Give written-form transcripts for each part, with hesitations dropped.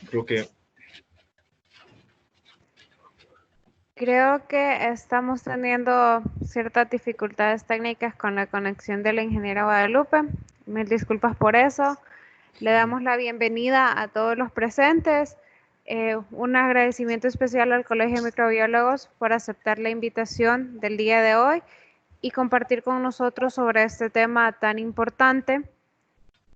Creo que Creo que estamos teniendo ciertas dificultades técnicas con la conexión de la ingeniera Guadalupe. Mil disculpas por eso. Le damos la bienvenida a todos los presentes. Un agradecimiento especial al Colegio de Microbiólogos por aceptar la invitación del día de hoy y compartir con nosotros sobre este tema tan importante.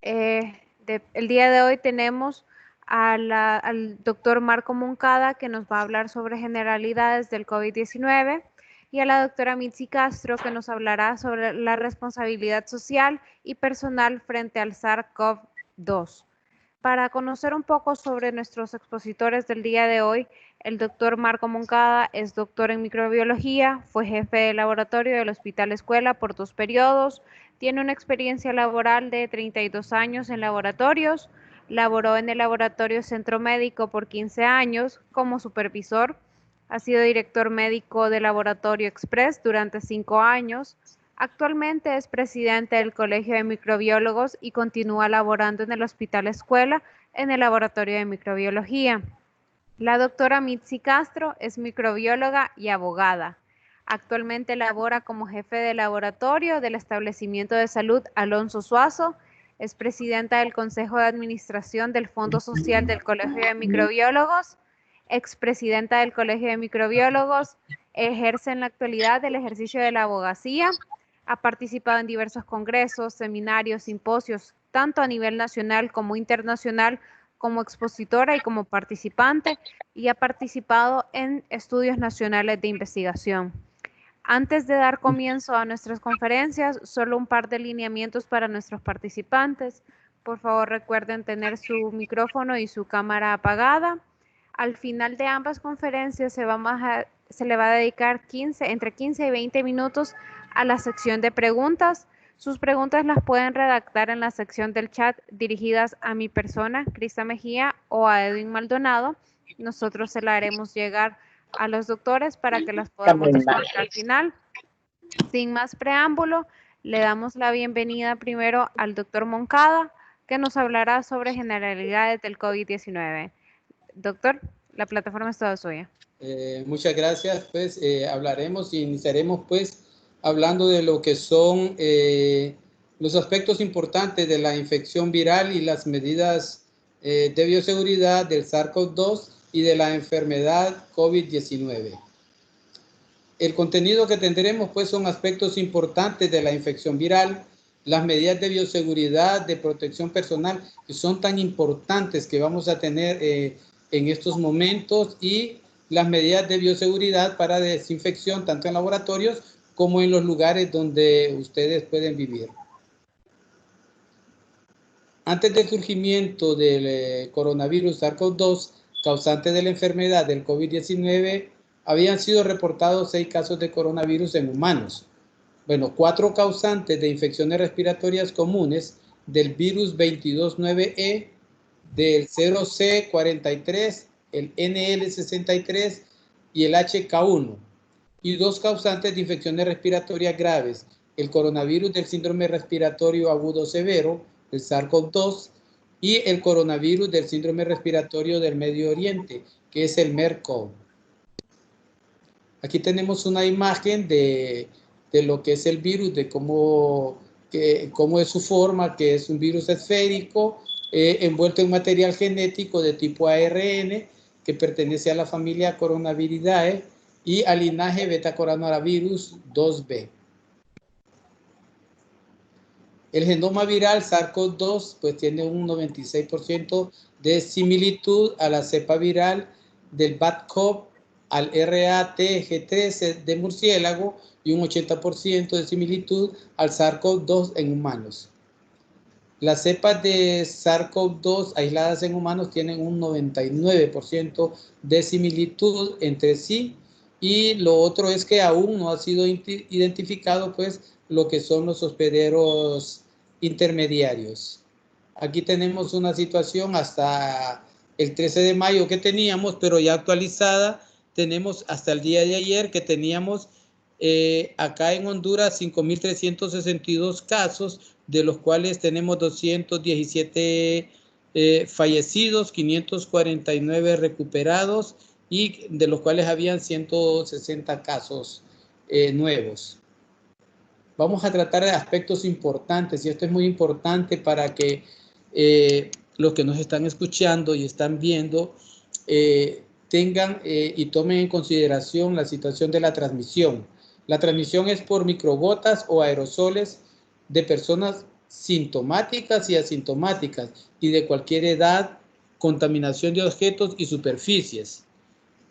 El día de hoy tenemos al doctor Marco Moncada, que nos va a hablar sobre generalidades del COVID-19, y a la doctora Mitzi Castro, que nos hablará sobre la responsabilidad social y personal frente al SARS-CoV-2. Para conocer un poco sobre nuestros expositores del día de hoy, el doctor Marco Moncada es doctor en microbiología, fue jefe de laboratorio del Hospital Escuela por 2 periodos, tiene una experiencia laboral de 32 años en laboratorios, laboró en el Laboratorio Centro Médico por 15 años como supervisor, ha sido director médico del Laboratorio Express durante 5 años, actualmente es presidente del Colegio de Microbiólogos y continúa laborando en el Hospital Escuela en el Laboratorio de Microbiología. La doctora Mitzi Castro es microbióloga y abogada. Actualmente labora como jefe de laboratorio del establecimiento de salud Alonso Suazo. Es presidenta del Consejo de Administración del Fondo Social del Colegio de Microbiólogos, expresidenta del Colegio de Microbiólogos, ejerce en la actualidad el ejercicio de la abogacía, ha participado en diversos congresos, seminarios, simposios, tanto a nivel nacional como internacional, como expositora y como participante, y ha participado en estudios nacionales de investigación. Antes de dar comienzo a nuestras conferencias, solo un par de lineamientos para nuestros participantes. Por favor, recuerden tener su micrófono y su cámara apagada. Al final de ambas conferencias se le va a dedicar entre 15 y 20 minutos a la sección de preguntas. Sus preguntas las pueden redactar en la sección del chat dirigidas a mi persona, Crista Mejía, o a Edwin Maldonado. Nosotros se la haremos llegar a los doctores para que las podamos responder al final. Sin más preámbulo, le damos la bienvenida primero al doctor Moncada, que nos hablará sobre generalidades del COVID-19. Doctor, la plataforma es toda suya. Muchas gracias. Pues hablaremos y iniciaremos pues hablando de lo que son los aspectos importantes de la infección viral y las medidas de bioseguridad del SARS-CoV-2 y de la enfermedad COVID-19. El contenido que tendremos pues son aspectos importantes de la infección viral, las medidas de bioseguridad, de protección personal, que son tan importantes que vamos a tener en estos momentos, y las medidas de bioseguridad para desinfección, tanto en laboratorios como en los lugares donde ustedes pueden vivir. Antes del surgimiento del coronavirus SARS-CoV-2, causante de la enfermedad del COVID-19, habían sido reportados 6 casos de coronavirus en humanos. Bueno, 4 causantes de infecciones respiratorias comunes del virus 229E, del 0C43, el NL63 y el HK1. Y 2 causantes de infecciones respiratorias graves, el coronavirus del síndrome respiratorio agudo severo, el SARS-CoV-2, y el coronavirus del síndrome respiratorio del Medio Oriente, que es el MERS-CoV. Aquí tenemos una imagen de lo que es el virus, de cómo es su forma, que es un virus esférico, envuelto en material genético de tipo ARN, que pertenece a la familia Coronaviridae y al linaje Beta-coronavirus 2B. El genoma viral SARS-CoV-2 pues tiene un 96% de similitud a la cepa viral del BAT-CoV, al RATG13 de murciélago, y un 80% de similitud al SARS-CoV-2 en humanos. Las cepas de SARS-CoV-2 aisladas en humanos tienen un 99% de similitud entre sí, y lo otro es que aún no ha sido identificado pues lo que son los hospederos intermediarios. Aquí tenemos una situación hasta el 13 de mayo que teníamos, pero ya actualizada. Tenemos hasta el día de ayer que teníamos acá en Honduras 5.362 casos, de los cuales tenemos 217 fallecidos, 549 recuperados y de los cuales habían 160 casos nuevos. Vamos a tratar de aspectos importantes y esto es muy importante para que los que nos están escuchando y están viendo tengan y tomen en consideración la situación de la transmisión. La transmisión es por microgotas o aerosoles de personas sintomáticas y asintomáticas y de cualquier edad, contaminación de objetos y superficies.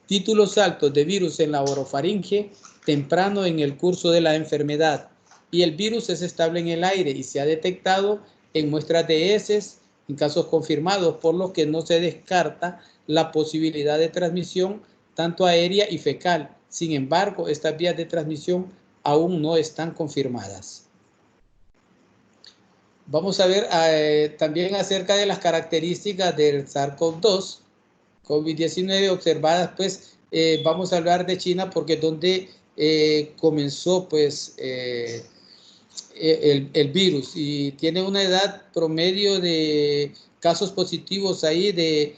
Títulos altos de virus en la orofaringe temprano en el curso de la enfermedad. Y el virus es estable en el aire y se ha detectado en muestras de heces en casos confirmados, por lo que no se descarta la posibilidad de transmisión tanto aérea y fecal. Sin embargo, estas vías de transmisión aún no están confirmadas. Vamos a ver también acerca de las características del SARS-CoV-2, COVID-19 observadas, pues vamos a hablar de China porque es donde comenzó pues el virus y tiene una edad promedio de casos positivos ahí de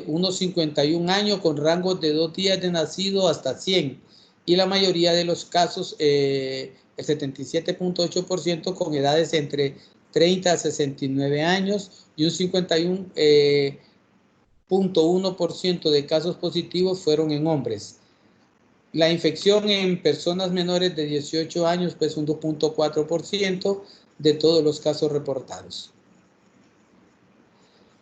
unos 51 años con rangos de 2 días de nacido hasta 100 y la mayoría de los casos, el 77.8% con edades entre 30 a 69 años y un 51.1% de casos positivos fueron en hombres. La infección en personas menores de 18 años, pues un 2.4% de todos los casos reportados.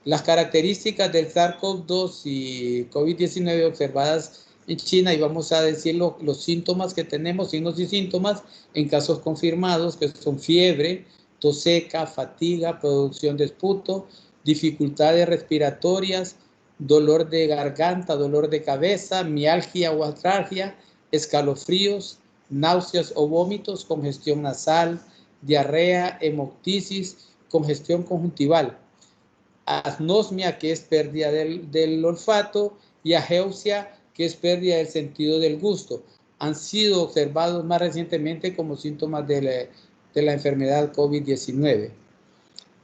Las características del SARS-CoV-2 y COVID-19 observadas en China, y vamos a decir los síntomas que tenemos, signos y síntomas en casos confirmados, que son fiebre, tos seca, fatiga, producción de esputo, dificultades respiratorias, dolor de garganta, dolor de cabeza, mialgia o artralgia, escalofríos, náuseas o vómitos, congestión nasal, diarrea, hemoptisis, congestión conjuntival, anosmia, que es pérdida del olfato, y ageusia, que es pérdida del sentido del gusto. Han sido observados más recientemente como síntomas de la enfermedad COVID-19.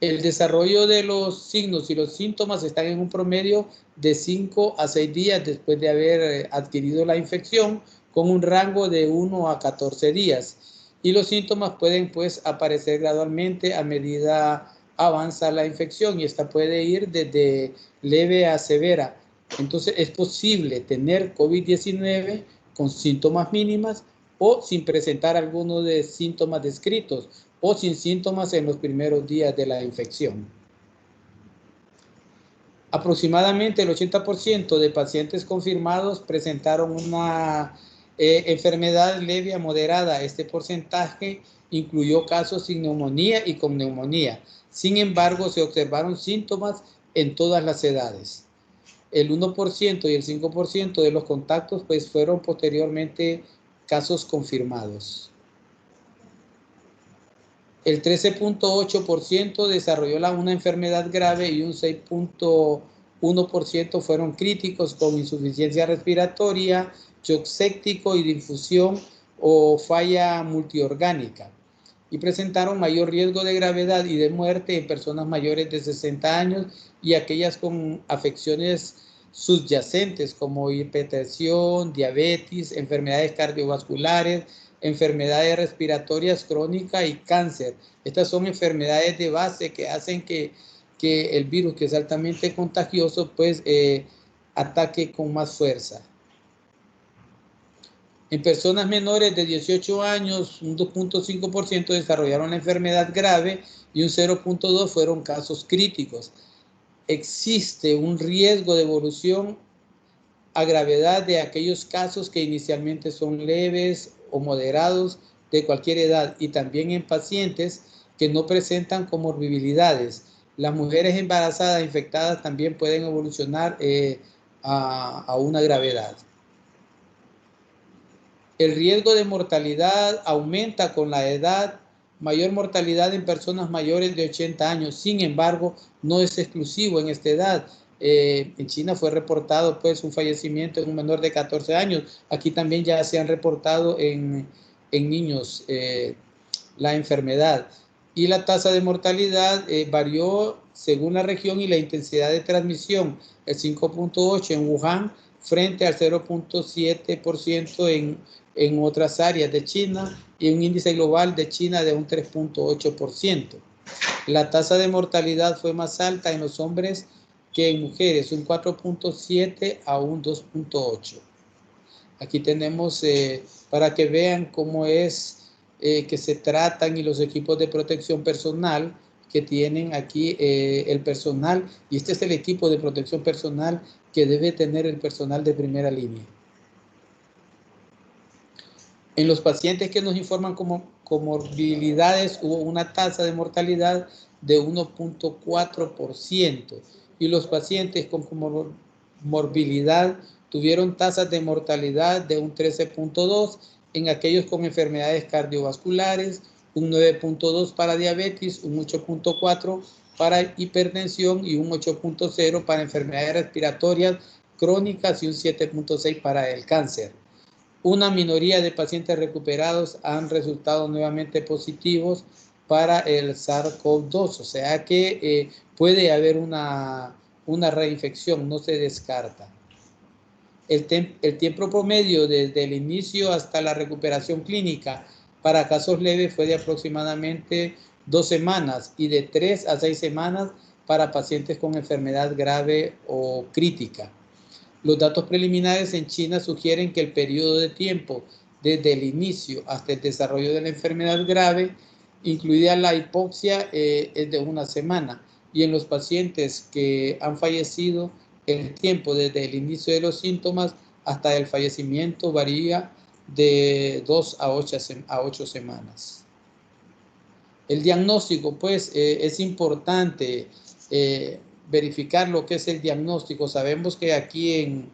El desarrollo de los signos y los síntomas están en un promedio de 5 a 6 días después de haber adquirido la infección, con un rango de 1 a 14 días. Y los síntomas pueden pues aparecer gradualmente a medida avanza la infección y esta puede ir desde leve a severa. Entonces es posible tener COVID-19 con síntomas mínimas o sin presentar alguno de síntomas descritos o sin síntomas en los primeros días de la infección. Aproximadamente el 80% de pacientes confirmados presentaron una enfermedad leve a moderada. Este porcentaje incluyó casos sin neumonía y con neumonía. Sin embargo, se observaron síntomas en todas las edades. El 1% y el 5% de los contactos pues, fueron posteriormente casos confirmados. El 13.8% desarrolló una enfermedad grave y un 6.1% fueron críticos con insuficiencia respiratoria, shock séptico y difusión o falla multiorgánica. Y presentaron mayor riesgo de gravedad y de muerte en personas mayores de 60 años y aquellas con afecciones subyacentes como hipertensión, diabetes, enfermedades cardiovasculares, enfermedades respiratorias crónicas y cáncer. Estas son enfermedades de base que hacen que el virus, que es altamente contagioso, pues ataque con más fuerza. En personas menores de 18 años, un 2.5% desarrollaron la enfermedad grave y un 0.2% fueron casos críticos. Existe un riesgo de evolución a gravedad de aquellos casos que inicialmente son leves o moderados de cualquier edad y también en pacientes que no presentan comorbilidades. Las mujeres embarazadas infectadas también pueden evolucionar a una gravedad. El riesgo de mortalidad aumenta con la edad, mayor mortalidad en personas mayores de 80 años. Sin embargo, no es exclusivo en esta edad. En China fue reportado pues un fallecimiento en un menor de 14 años. Aquí también ya se han reportado en niños la enfermedad. Y la tasa de mortalidad varió según la región y la intensidad de transmisión, el 5.8 en Wuhan frente al 0.7% en otras áreas de China y un índice global de China de un 3.8%. La tasa de mortalidad fue más alta en los hombres que en mujeres, un 4.7 a un 2.8. Aquí tenemos para que vean cómo es que se tratan y los equipos de protección personal que tienen aquí el personal, y este es el equipo de protección personal que debe tener el personal de primera línea. En los pacientes que nos informan como comorbilidades hubo una tasa de mortalidad de 1.4% y los pacientes con comorbilidad tuvieron tasas de mortalidad de un 13.2%, en aquellos con enfermedades cardiovasculares, un 9.2% para diabetes, un 8.4% para hipertensión y un 8.0% para enfermedades respiratorias crónicas y un 7.6% para el cáncer. Una minoría de pacientes recuperados han resultado nuevamente positivos para el SARS-CoV-2, o sea que puede haber una reinfección, no se descarta. El tiempo promedio desde el inicio hasta la recuperación clínica para casos leves fue de aproximadamente 2 semanas y de 3 a 6 semanas para pacientes con enfermedad grave o crítica. Los datos preliminares en China sugieren que el periodo de tiempo desde el inicio hasta el desarrollo de la enfermedad grave, incluida la hipoxia, es de 1 semana. Y en los pacientes que han fallecido, el tiempo desde el inicio de los síntomas hasta el fallecimiento varía de 2 a 8 semanas. El diagnóstico, pues, es importante verificar lo que es el diagnóstico. Sabemos que aquí en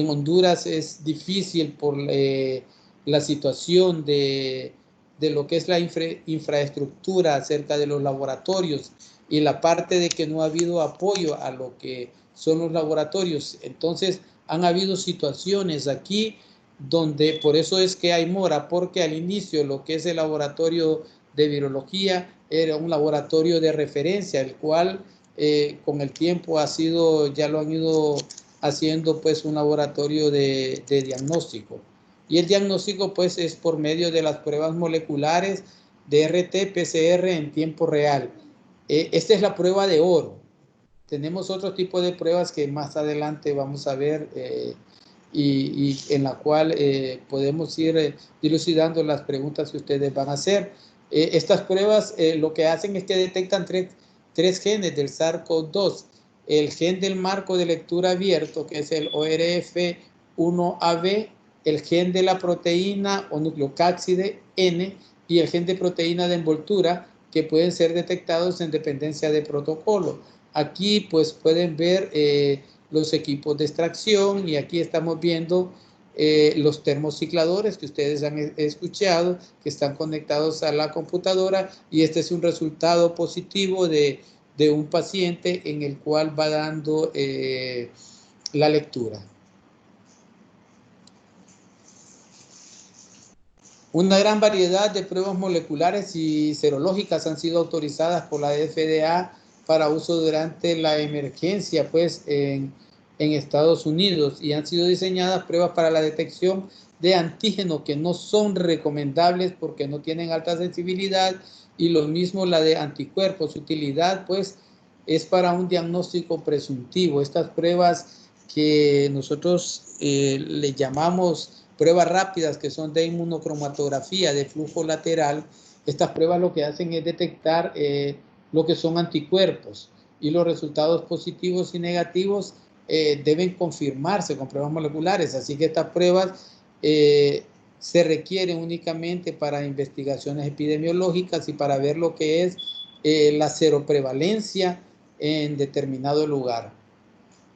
Honduras es difícil por la situación de lo que es la infraestructura acerca de los laboratorios y la parte de que no ha habido apoyo a lo que son los laboratorios. Entonces, han habido situaciones aquí donde por eso es que hay mora, porque al inicio lo que es el laboratorio de virología era un laboratorio de referencia, el cual con el tiempo ya lo han ido haciendo pues un laboratorio de diagnóstico. Y el diagnóstico pues es por medio de las pruebas moleculares de RT-PCR en tiempo real. Esta es la prueba de oro. Tenemos otro tipo de pruebas que más adelante vamos a ver y en la cual podemos ir dilucidando las preguntas que ustedes van a hacer. Estas pruebas lo que hacen es que detectan tres genes del SARS-CoV-2. El gen del marco de lectura abierto, que es el ORF1AB, el gen de la proteína o nucleocápside N y el gen de proteína de envoltura, que pueden ser detectados en dependencia de protocolo. Aquí pues pueden ver los equipos de extracción y aquí estamos viendo los termocicladores que ustedes han escuchado, que están conectados a la computadora, y este es un resultado positivo de un paciente en el cual va dando la lectura. Una gran variedad de pruebas moleculares y serológicas han sido autorizadas por la FDA para uso durante la emergencia pues, en Estados Unidos, y han sido diseñadas pruebas para la detección de antígenos que no son recomendables porque no tienen alta sensibilidad, y lo mismo la de anticuerpos. Su utilidad pues, es para un diagnóstico presuntivo. Estas pruebas que nosotros le llamamos pruebas rápidas, que son de inmunocromatografía de flujo lateral, estas pruebas lo que hacen es detectar lo que son anticuerpos, y los resultados positivos y negativos deben confirmarse con pruebas moleculares. Así que estas pruebas se requieren únicamente para investigaciones epidemiológicas y para ver lo que es la seroprevalencia en determinado lugar,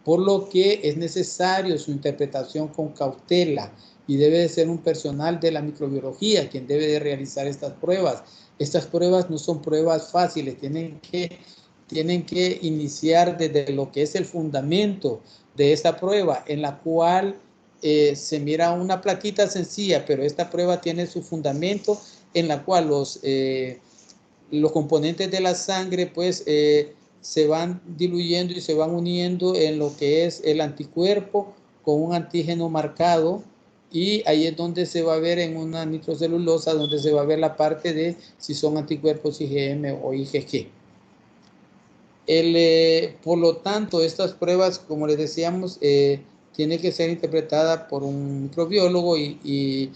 por lo que es necesario su interpretación con cautela y debe de ser un personal de la microbiología quien debe de realizar estas pruebas. Estas pruebas no son pruebas fáciles, tienen que iniciar desde lo que es el fundamento de esta prueba, en la cual se mira una plaquita sencilla, pero esta prueba tiene su fundamento en la cual los componentes de la sangre pues se van diluyendo y se van uniendo en lo que es el anticuerpo con un antígeno marcado, y ahí es donde se va a ver en una nitrocelulosa, donde se va a ver la parte de si son anticuerpos IgM o IgG. Por lo tanto, estas pruebas, como les decíamos, tiene que ser interpretada por un microbiólogo y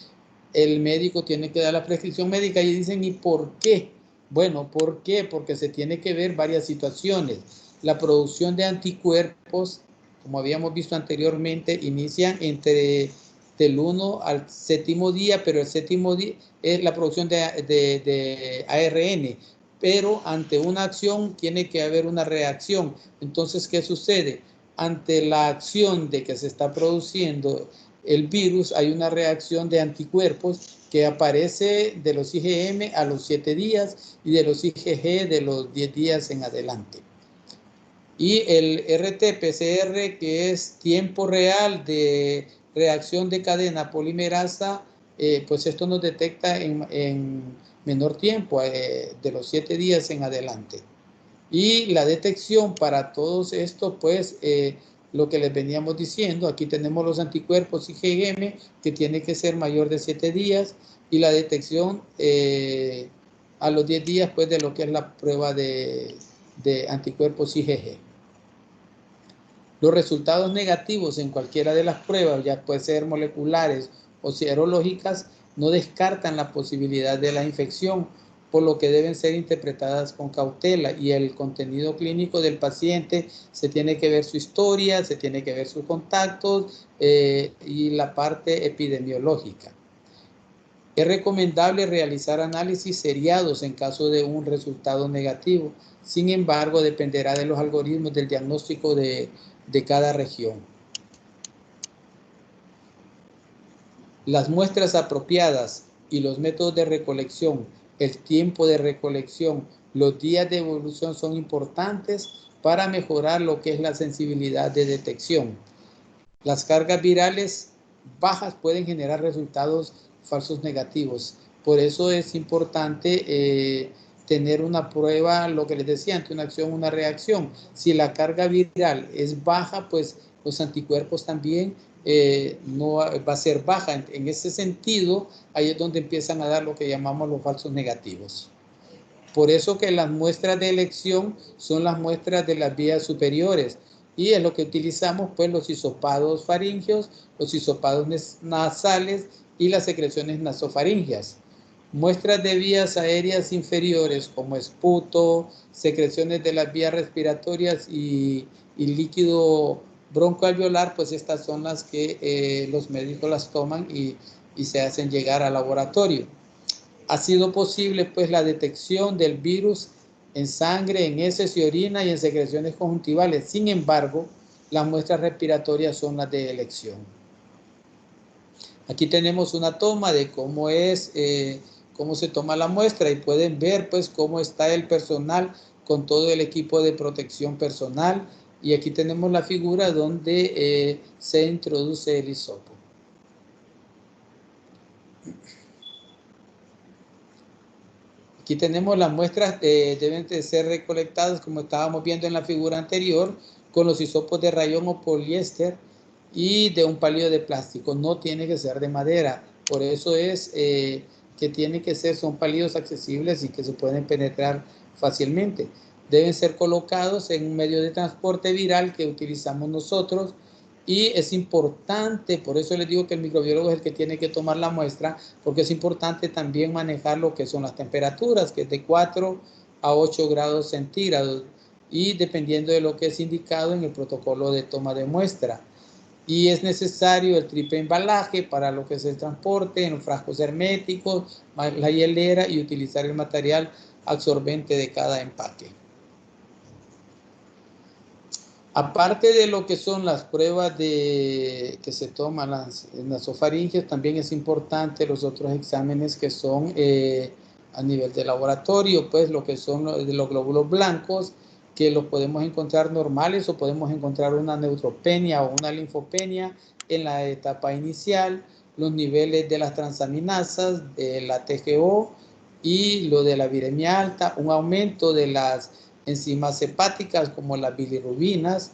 el médico tiene que dar la prescripción médica. Y dicen, ¿y por qué? Bueno, ¿por qué? Porque se tiene que ver varias situaciones. La producción de anticuerpos, como habíamos visto anteriormente, inician entre del 1 al 7º día, pero el 7º día es la producción de ARN. Pero ante una acción tiene que haber una reacción. Entonces, ¿qué sucede? Ante la acción de que se está produciendo el virus, hay una reacción de anticuerpos que aparece de los IgM a los 7 días y de los IgG de los 10 días en adelante. Y el RT-PCR, que es tiempo real de reacción de cadena polimerasa, pues esto nos detecta en menor tiempo, de los 7 días en adelante. Y la detección para todos estos, pues lo que les veníamos diciendo, aquí tenemos los anticuerpos IgM, que tiene que ser mayor de 7 días, y la detección a los 10 días, pues de lo que es la prueba de anticuerpos IgG. Los resultados negativos en cualquiera de las pruebas, ya puede ser moleculares o serológicas, no descartan la posibilidad de la infección, por lo que deben ser interpretadas con cautela, y el contenido clínico del paciente se tiene que ver su historia, se tiene que ver sus contactos y la parte epidemiológica. Es recomendable realizar análisis seriados en caso de un resultado negativo. Sin embargo, dependerá de los algoritmos del diagnóstico de cada región. Las muestras apropiadas y los métodos de recolección, el tiempo de recolección, los días de evolución son importantes para mejorar lo que es la sensibilidad de detección. Las cargas virales bajas pueden generar resultados falsos negativos. Por eso es importante tener una prueba, lo que les decía, ante una acción, una reacción. Si la carga viral es baja, pues los anticuerpos también no va a ser baja. En ese sentido, ahí es donde empiezan a dar lo que llamamos los falsos negativos. Por eso que las muestras de elección son las muestras de las vías superiores, y es lo que utilizamos, pues, los hisopados faringeos, los hisopados nasales y las secreciones nasofaringeas. Muestras de vías aéreas inferiores como esputo, secreciones de las vías respiratorias y líquido broncoalveolar, pues estas son las que los médicos las toman y se hacen llegar al laboratorio. Ha sido posible, pues, la detección del virus en sangre, en heces y orina y en secreciones conjuntivales. Sin embargo, las muestras respiratorias son las de elección. Aquí tenemos una toma de cómo cómo se toma la muestra, y pueden ver, pues, cómo está el personal con todo el equipo de protección personal. Y aquí tenemos la figura donde se introduce el hisopo. Aquí tenemos las muestras, deben de ser recolectadas, como estábamos viendo en la figura anterior, con los hisopos de rayón o poliéster y de un palillo de plástico. No tiene que ser de madera. Por eso es que tiene que ser, son palillos accesibles y que se pueden penetrar fácilmente. Deben ser colocados en un medio de transporte viral que utilizamos nosotros. Y es importante, por eso les digo que el microbiólogo es el que tiene que tomar la muestra, porque es importante también manejar lo que son las temperaturas, que es de 4 a 8 grados centígrados, y dependiendo de lo que es indicado en el protocolo de toma de muestra. Y es necesario el triple embalaje para lo que es el transporte, en los frascos herméticos, la hielera, y utilizar el material absorbente de cada empaque. Aparte de lo que son las pruebas que se toman las nasofaringes, también es importante los otros exámenes que son a nivel de laboratorio, pues lo que son los glóbulos blancos, que los podemos encontrar normales o podemos encontrar una neutropenia o una linfopenia en la etapa inicial, los niveles de las transaminasas, de la TGO, y lo de la viremia alta, un aumento de las enzimas hepáticas como las bilirrubinas,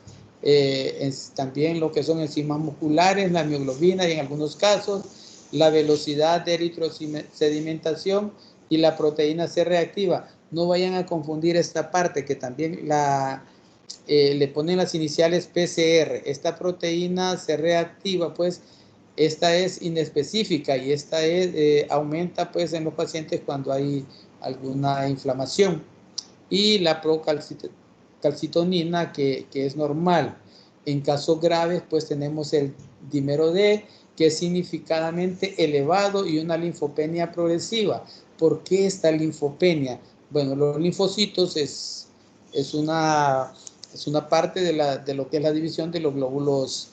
también lo que son enzimas musculares, la mioglobina y en algunos casos la velocidad de eritrosedimentación y la proteína C reactiva. No vayan a confundir esta parte que también le ponen las iniciales PCR. Esta proteína C reactiva, pues esta es inespecífica y esta aumenta pues en los pacientes cuando hay alguna inflamación. Y la procalcitonina que es normal. En casos graves pues tenemos el dímero D, que es significativamente elevado, y una linfopenia progresiva. ¿Por qué esta linfopenia? Bueno, los linfocitos es una parte de lo que es la división de los glóbulos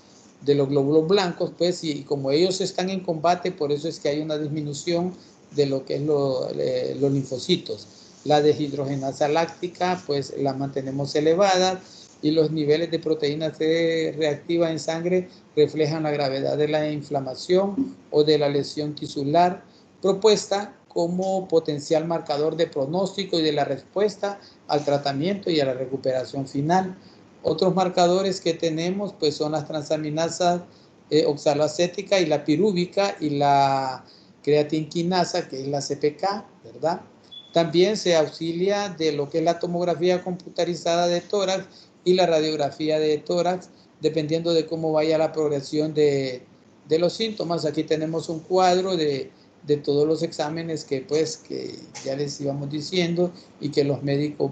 blancos, pues, y como ellos están en combate, por eso es que hay una disminución de lo que es los linfocitos. La deshidrogenasa láctica, pues la mantenemos elevada, y los niveles de proteína C reactiva en sangre reflejan la gravedad de la inflamación o de la lesión tisular, propuesta como potencial marcador de pronóstico y de la respuesta al tratamiento y a la recuperación final. Otros marcadores que tenemos pues son las transaminasas oxaloacética y la pirúvica y la creatinquinasa, que es la CPK, ¿verdad? También se auxilia de lo que es la tomografía computarizada de tórax y la radiografía de tórax, dependiendo de cómo vaya la progresión de los síntomas. Aquí tenemos un cuadro de todos los exámenes que ya les íbamos diciendo y que los médicos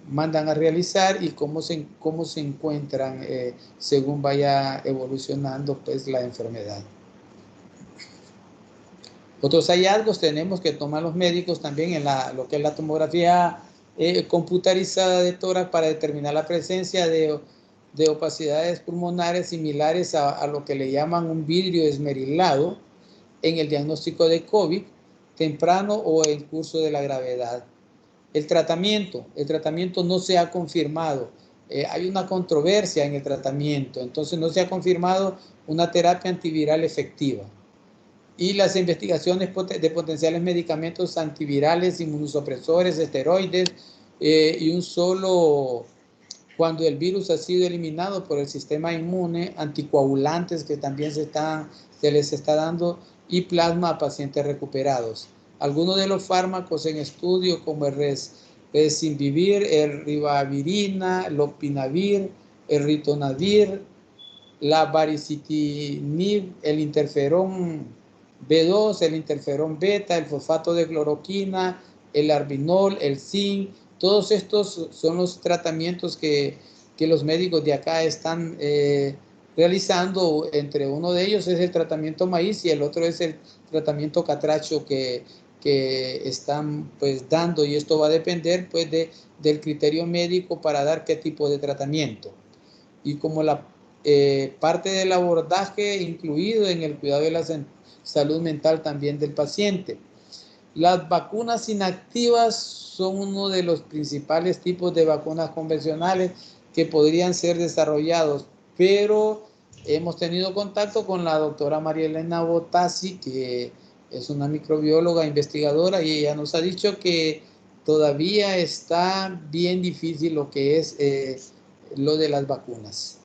mandan a realizar, y cómo se encuentran según vaya evolucionando pues la enfermedad. Otros hallazgos tenemos que toman los médicos también en lo que es la tomografía computarizada de tórax para determinar la presencia de opacidades pulmonares similares a lo que le llaman un vidrio esmerilado en el diagnóstico de COVID temprano o en curso de la gravedad. El tratamiento no se ha confirmado. Hay una controversia en el tratamiento, entonces no se ha confirmado una terapia antiviral efectiva. Y las investigaciones de potenciales medicamentos antivirales, inmunosupresores, esteroides, y un solo, cuando el virus ha sido eliminado por el sistema inmune, anticoagulantes que también se les está dando, y plasma a pacientes recuperados. Algunos de los fármacos en estudio, como el Resimvivir, el Ribavirina, Lopinavir, el Ritonavir, la Baricitinib, el interferón B2, el interferón beta, el fosfato de cloroquina, el arbinol, el zinc. Todos estos son los tratamientos que los médicos de acá están realizando. Entre uno de ellos es el tratamiento maíz y el otro es el tratamiento catracho que están pues dando, y esto va a depender pues del criterio médico para dar qué tipo de tratamiento. Y como la parte del abordaje incluido en el cuidado de la salud mental también del paciente. Las vacunas inactivas son uno de los principales tipos de vacunas convencionales que podrían ser desarrollados, pero hemos tenido contacto con la doctora María Elena Botassi, que es una microbióloga investigadora, y ella nos ha dicho que todavía está bien difícil lo que es lo de las vacunas.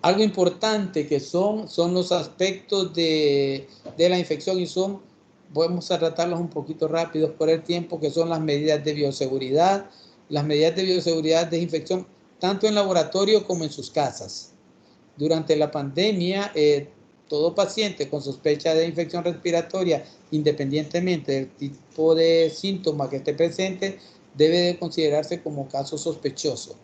Algo importante que son los aspectos de la infección, y vamos a tratarlos un poquito rápidos por el tiempo, que son las medidas de bioseguridad. Las medidas de bioseguridad de infección, tanto en laboratorio como en sus casas. Durante la pandemia, todo paciente con sospecha de infección respiratoria, independientemente del tipo de síntoma que esté presente, debe de considerarse como caso sospechoso.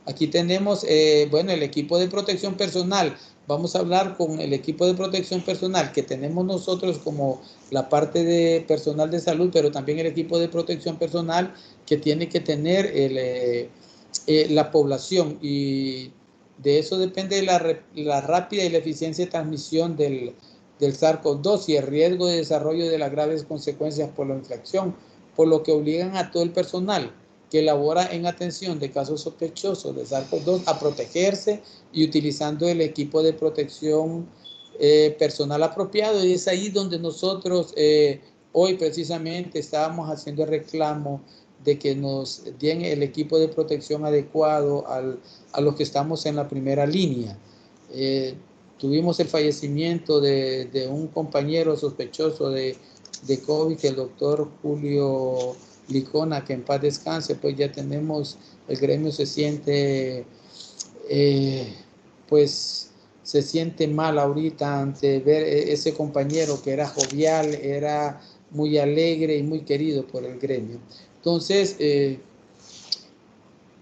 Aquí tenemos, el equipo de protección personal. Vamos a hablar con el equipo de protección personal que tenemos nosotros como la parte de personal de salud, pero también el equipo de protección personal que tiene que tener la población, y de eso depende la rápida y la eficiencia de transmisión del SARS-CoV-2 y el riesgo de desarrollo de las graves consecuencias por la infección, por lo que obligan a todo el personal que labora en atención de casos sospechosos de SARS-CoV-2 a protegerse, y utilizando el equipo de protección personal apropiado, y es ahí donde nosotros hoy precisamente estábamos haciendo el reclamo de que nos den el equipo de protección adecuado a los que estamos en la primera línea. Tuvimos el fallecimiento de un compañero sospechoso de COVID, el doctor Julio Licona, que en paz descanse. Pues ya tenemos, el gremio se siente, pues se siente mal ahorita ante ver ese compañero que era jovial, era muy alegre y muy querido por el gremio. Entonces,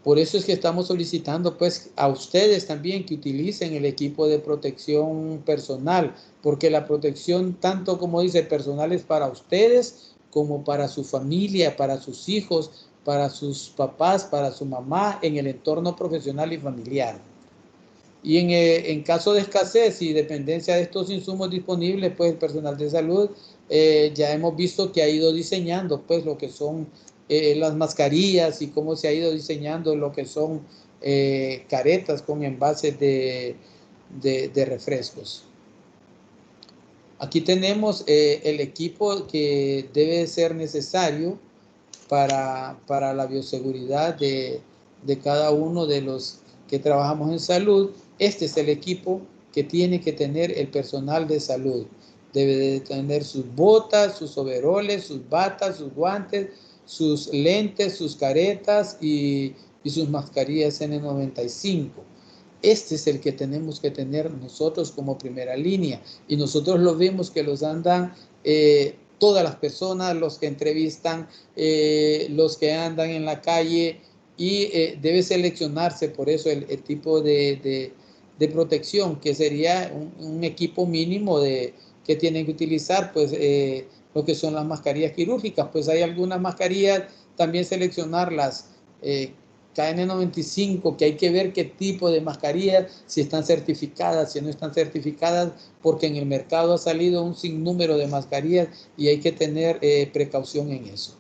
por eso es que estamos solicitando pues a ustedes también que utilicen el equipo de protección personal, porque la protección, tanto como dice, personal, es para ustedes como para su familia, para sus hijos, para sus papás, para su mamá, en el entorno profesional y familiar. Y en caso de escasez y dependencia de estos insumos disponibles, pues el personal de salud ya hemos visto que ha ido diseñando pues lo que son las mascarillas, y cómo se ha ido diseñando lo que son caretas con envases de refrescos. Aquí tenemos el equipo que debe ser necesario para la bioseguridad de cada uno de los que trabajamos en salud. Este es el equipo que tiene que tener el personal de salud. Debe de tener sus botas, sus overoles, sus batas, sus guantes, sus lentes, sus caretas y sus mascarillas N95. Este es el que tenemos que tener nosotros como primera línea, y nosotros lo vemos que los andan todas las personas, los que entrevistan, los que andan en la calle, y debe seleccionarse por eso el tipo de protección, que sería un equipo mínimo que tienen que utilizar, pues lo que son las mascarillas quirúrgicas. Pues hay algunas mascarillas, también seleccionarlas, KN95, que hay que ver qué tipo de mascarillas, si están certificadas, si no están certificadas, porque en el mercado ha salido un sinnúmero de mascarillas y hay que tener precaución en eso.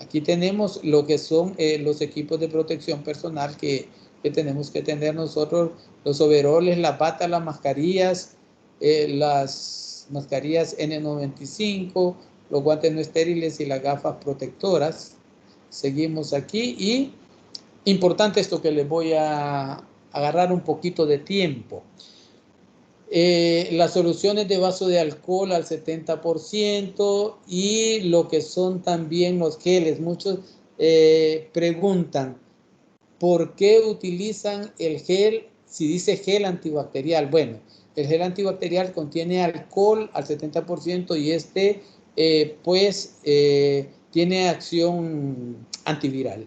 Aquí tenemos lo que son los equipos de protección personal que tenemos que tener nosotros: los overoles, las batas, las mascarillas N95, los guantes no estériles y las gafas protectoras. Seguimos aquí, y importante esto que les voy a agarrar un poquito de tiempo. Las soluciones de vaso de alcohol al 70%, y lo que son también los geles. Muchos preguntan, ¿por qué utilizan el gel si dice gel antibacterial? Bueno, el gel antibacterial contiene alcohol al 70%, y tiene acción antiviral.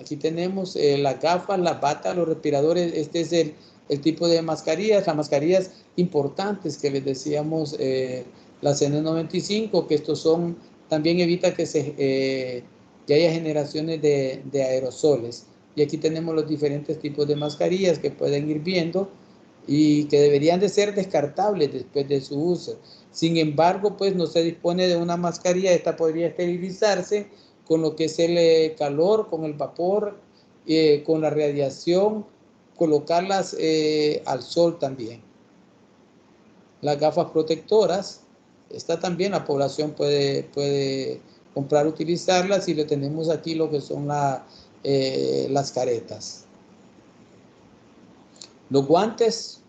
Aquí tenemos las gafas, las batas, los respiradores. Este es el tipo de mascarillas. Las mascarillas importantes que les decíamos, las N95, que estos son, también evita que haya generaciones de aerosoles. Y aquí tenemos los diferentes tipos de mascarillas que pueden ir viendo, y que deberían de ser descartables después de su uso. Sin embargo, pues no se dispone de una mascarilla. Esta podría esterilizarse con lo que es el calor, con el vapor, con la radiación, colocarlas al sol también. Las gafas protectoras, esta también la población puede comprar, utilizarlas, y le tenemos aquí lo que son las caretas. Los guantes,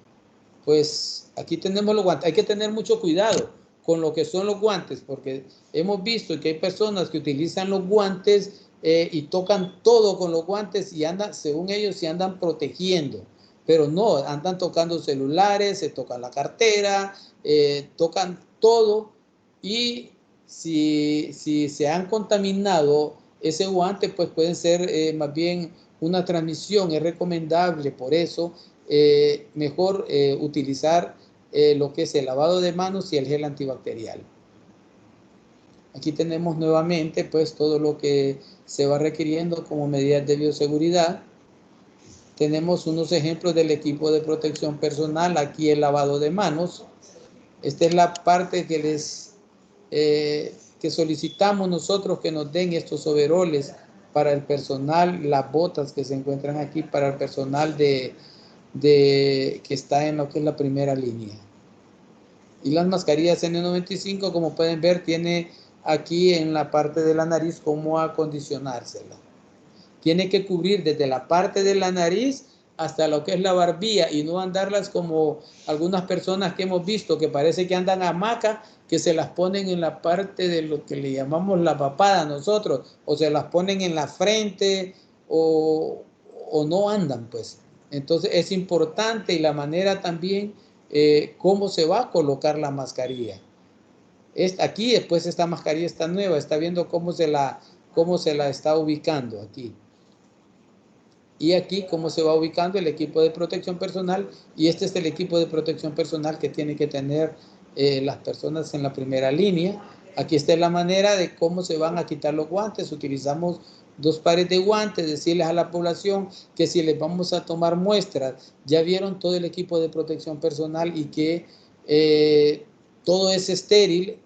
pues aquí tenemos los guantes. Hay que tener mucho cuidado con lo que son los guantes, porque hemos visto que hay personas que utilizan los guantes y tocan todo con los guantes, y andan, según ellos, se andan protegiendo, pero no, andan tocando celulares, se tocan la cartera, tocan todo, y si se han contaminado ese guante, pues pueden ser más bien una transmisión. Es recomendable, por eso, mejor utilizar lo que es el lavado de manos y el gel antibacterial. Aquí tenemos nuevamente pues todo lo que se va requiriendo como medidas de bioseguridad. Tenemos unos ejemplos del equipo de protección personal. Aquí el lavado de manos. Esta es la parte que solicitamos nosotros, que nos den estos overoles para el personal, las botas que se encuentran aquí para el personal de que está en lo que es la primera línea. Y las mascarillas N95, como pueden ver, tiene aquí en la parte de la nariz cómo acondicionársela. Tiene que cubrir desde la parte de la nariz hasta lo que es la barbilla y no andarlas como algunas personas que hemos visto que parece que andan a hamaca, que se las ponen en la parte de lo que le llamamos la papada nosotros, o se las ponen en la frente o no andan pues. Entonces es importante y la manera también cómo se va a colocar la mascarilla. Aquí después esta mascarilla está nueva, está viendo cómo se la está ubicando aquí. Y aquí cómo se va ubicando el equipo de protección personal, y este es el equipo de protección personal que tiene que tener las personas en la primera línea. Aquí está la manera de cómo se van a quitar los guantes. Utilizamos 2 pares de guantes, decirles a la población que si les vamos a tomar muestras, ya vieron todo el equipo de protección personal y que todo es estéril.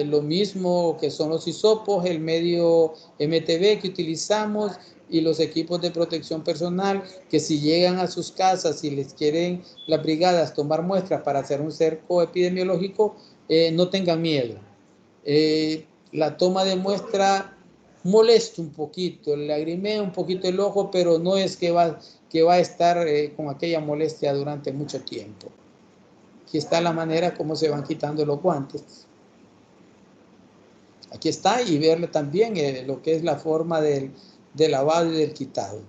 Lo mismo que son los hisopos, el medio MTB que utilizamos y los equipos de protección personal, que si llegan a sus casas y les quieren las brigadas tomar muestras para hacer un cerco epidemiológico, no tengan miedo. La toma de muestra molesta un poquito, le lagrimea un poquito el ojo, pero no es que va a estar con aquella molestia durante mucho tiempo. Aquí está la manera como se van quitando los guantes. Aquí está, y verle también lo que es la forma del lavado y del quitado.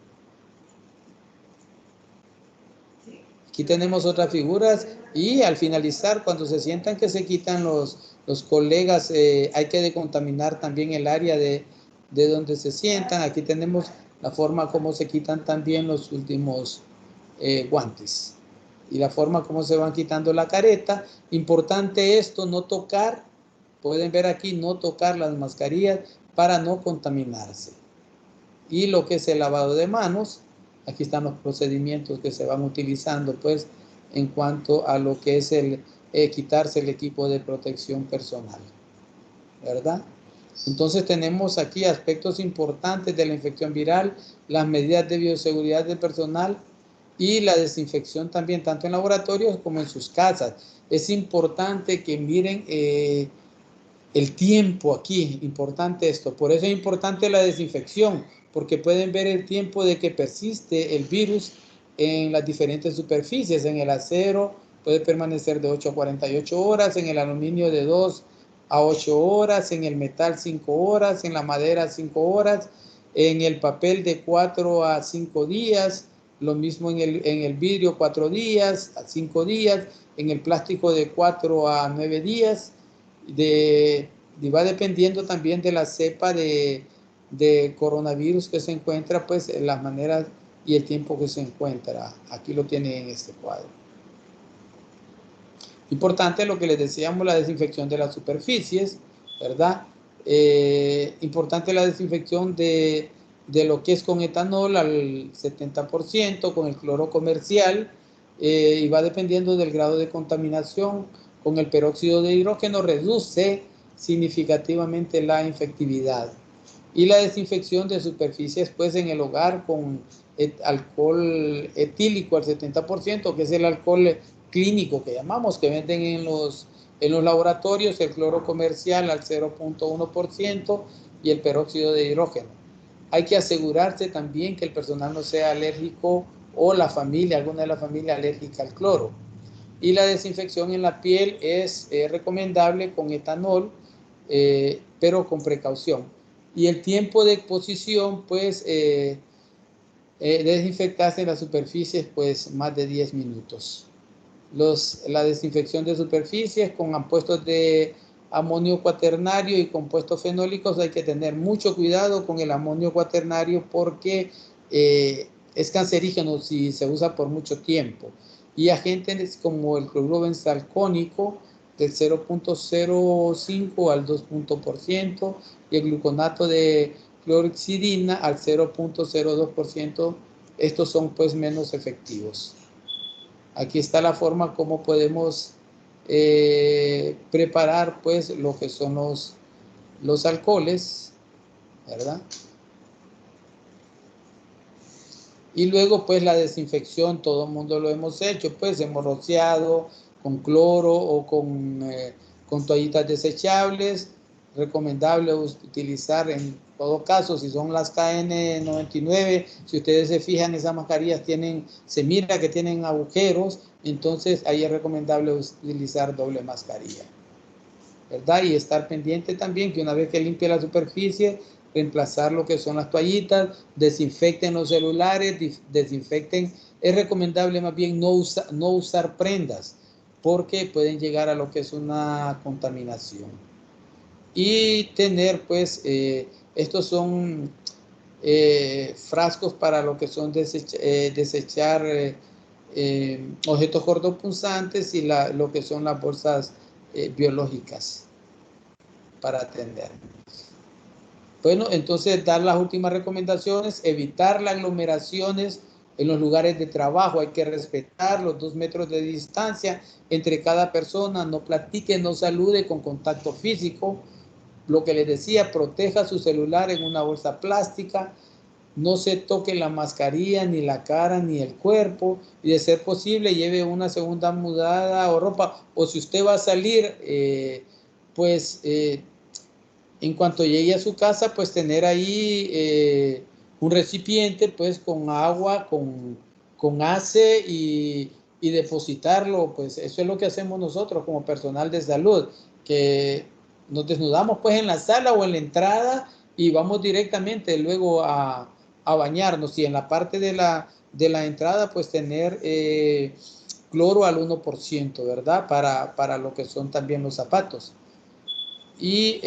Aquí tenemos otras figuras y al finalizar, cuando se sientan que se quitan los colegas, hay que decontaminar también el área de donde se sientan. Aquí tenemos la forma como se quitan también los últimos guantes y la forma como se van quitando la careta. Importante esto, no tocar, pueden ver aquí, no tocar las mascarillas para no contaminarse. Y lo que es el lavado de manos, aquí están los procedimientos que se van utilizando pues en cuanto a lo que es el quitarse el equipo de protección personal, ¿verdad? Entonces tenemos aquí aspectos importantes de la infección viral, las medidas de bioseguridad del personal y la desinfección también, tanto en laboratorios como en sus casas. Es importante que miren el tiempo aquí, importante esto. Por eso es importante la desinfección, porque pueden ver el tiempo de que persiste el virus en las diferentes superficies. En el acero puede permanecer de 8 a 48 horas, en el aluminio de 2 a 8 horas, en el metal 5 horas, en la madera 5 horas, en el papel de 4 a 5 días, lo mismo en el vidrio 4 días a 5 días, en el plástico de 4 a 9 días, y va dependiendo también de la cepa de coronavirus que se encuentra, pues las maneras y el tiempo que se encuentra. Aquí lo tienen en este cuadro. Importante lo que les decíamos, la desinfección de las superficies, ¿verdad? Importante la desinfección de lo que es con etanol al 70%, con el cloro comercial, y va dependiendo del grado de contaminación. Con el peróxido de hidrógeno reduce significativamente la infectividad. Y la desinfección de superficies pues en el hogar con alcohol etílico al 70%, que es el alcohol clínico que llamamos, que venden en los laboratorios, el cloro comercial al 0.1% y el peróxido de hidrógeno. Hay que asegurarse también que el personal no sea alérgico o la familia, alguna de la familia alérgica al cloro. Y la desinfección en la piel es recomendable con etanol, pero con precaución. Y el tiempo de exposición, pues, desinfectarse en las superficies, pues, más de 10 minutos. La desinfección de superficies con ampuestos de amonio cuaternario y compuestos fenólicos, hay que tener mucho cuidado con el amonio cuaternario porque es cancerígeno si se usa por mucho tiempo. Y agentes como el cloruro benzalcónico del 0.05 al 2% y el gluconato de clorhexidina al 0.02%, estos son pues menos efectivos. Aquí está la forma como podemos preparar pues lo que son los alcoholes, ¿verdad? Y luego pues la desinfección, todo el mundo lo hemos hecho, pues hemos rociado con cloro o con toallitas desechables. Recomendable utilizar en todo caso, si son las KN99, si ustedes se fijan, esas mascarillas se mira que tienen agujeros, entonces ahí es recomendable utilizar doble mascarilla, ¿verdad? Y estar pendiente también que una vez que limpie la superficie, reemplazar lo que son las toallitas, desinfecten los celulares, desinfecten. Es recomendable más bien no usar prendas, porque pueden llegar a lo que es una contaminación. Y tener, pues, estos son frascos para lo que son desechar objetos cortopunzantes y lo que son las bolsas biológicas para atender. Bueno, entonces dar las últimas recomendaciones, evitar las aglomeraciones en los lugares de trabajo, hay que respetar los 2 metros de distancia entre cada persona, no platique, no salude con contacto físico. Lo que les decía, proteja su celular en una bolsa plástica, no se toque la mascarilla, ni la cara, ni el cuerpo, y de ser posible lleve una segunda mudada o ropa, o si usted va a salir, en cuanto llegue a su casa, pues tener ahí un recipiente pues con agua, con ace y depositarlo, pues eso es lo que hacemos nosotros como personal de salud, que nos desnudamos pues en la sala o en la entrada y vamos directamente luego a bañarnos, y en la parte de la entrada pues tener cloro al 1%, ¿verdad? Para lo que son también los zapatos. Y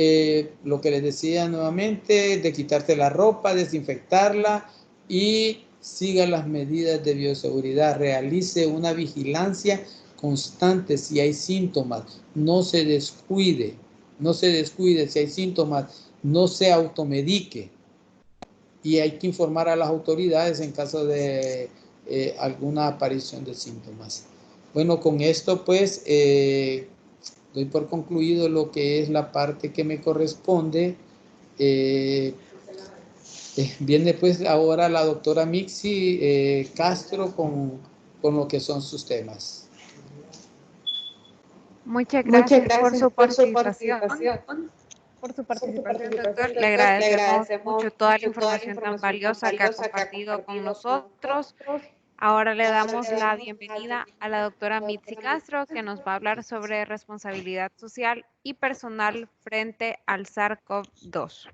lo que les decía nuevamente, de quitarte la ropa, desinfectarla y siga las medidas de bioseguridad. Realice una vigilancia constante si hay síntomas. No se descuide, si hay síntomas, no se automedique. Y hay que informar a las autoridades en caso de alguna aparición de síntomas. Bueno, con esto pues doy por concluido lo que es la parte que me corresponde. Viene pues ahora la doctora Mixi Castro con lo que son sus temas. Muchas gracias por su participación. Por su participación, doctor. Le agradecemos mucho toda la información tan valiosa que ha compartido con nosotros. Ahora le damos la bienvenida a la doctora Mitzi Castro, que nos va a hablar sobre responsabilidad social y personal frente al SARS-CoV-2.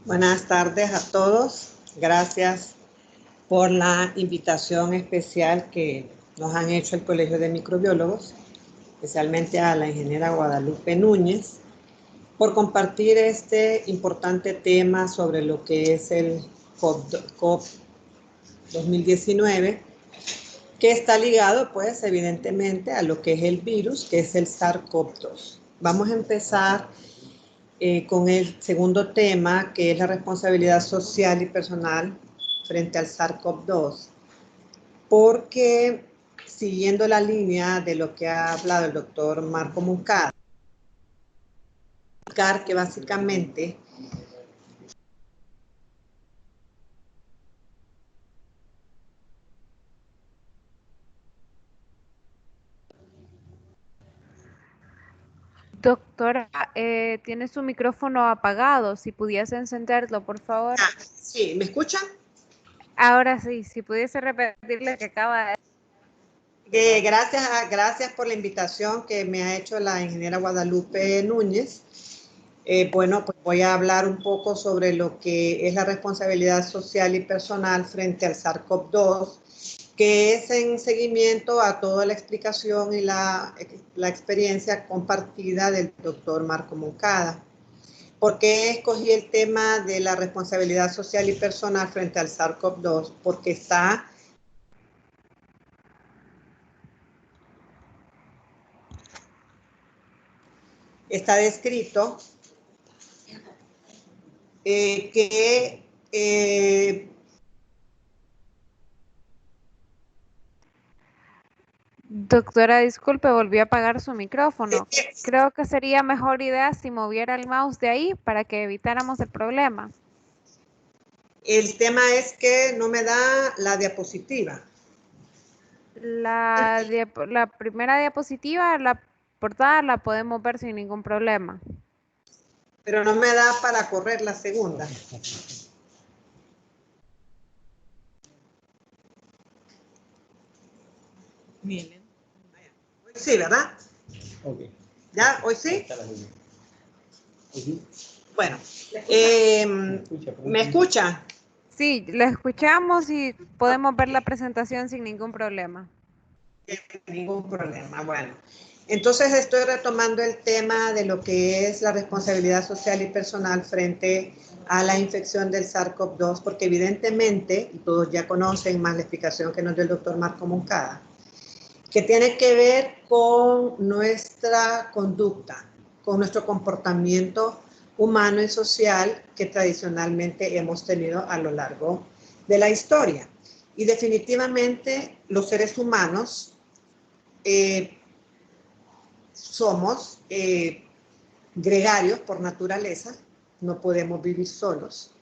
Buenas tardes a todos. Gracias por la invitación especial que nos han hecho el Colegio de Microbiólogos, especialmente a la ingeniera Guadalupe Núñez, por compartir este importante tema sobre lo que es el COVID-2019, que está ligado, pues, evidentemente a lo que es el virus, que es el SARS-CoV-2. Vamos a empezar con el segundo tema, que es la responsabilidad social y personal frente al SARS-CoV-2, porque siguiendo la línea de lo que ha hablado el doctor Marco Moncada, que básicamente Doctora, tiene su micrófono apagado. Si pudiese encenderlo, por favor. Sí, ¿me escuchan? Ahora sí, si pudiese repetirle que acaba de... Gracias por la invitación que me ha hecho la ingeniera Guadalupe Núñez. Bueno, pues voy a hablar un poco sobre lo que es la responsabilidad social y personal frente al SARS-CoV-2, que es en seguimiento a toda la explicación y la experiencia compartida del doctor Marco Moncada. ¿Por qué escogí el tema de la responsabilidad social y personal frente al SARS-CoV-2? Porque está está descrito que Doctora, disculpe, volví a apagar su micrófono. Creo que sería mejor idea si moviera el mouse de ahí para que evitáramos el problema. el tema es que no me da la diapositiva. La primera diapositiva, la portada, la podemos ver sin ningún problema. Pero no me da para correr la segunda. Miren. Hoy sí, ¿verdad? Ok. ¿Ya? ¿Hoy sí? Bueno, ¿me escucha? Sí, la escuchamos y podemos ver la presentación sin ningún problema. Ningún problema. Bueno, entonces estoy retomando el tema de lo que es la responsabilidad social y personal frente a la infección del SARS-CoV-2, porque evidentemente, y todos ya conocen más la explicación que nos dio el doctor Marco Moncada, que tiene que ver con nuestra conducta, con nuestro comportamiento humano y social que tradicionalmente hemos tenido a lo largo de la historia. Y definitivamente los seres humanos somos gregarios por naturaleza, no podemos vivir solos.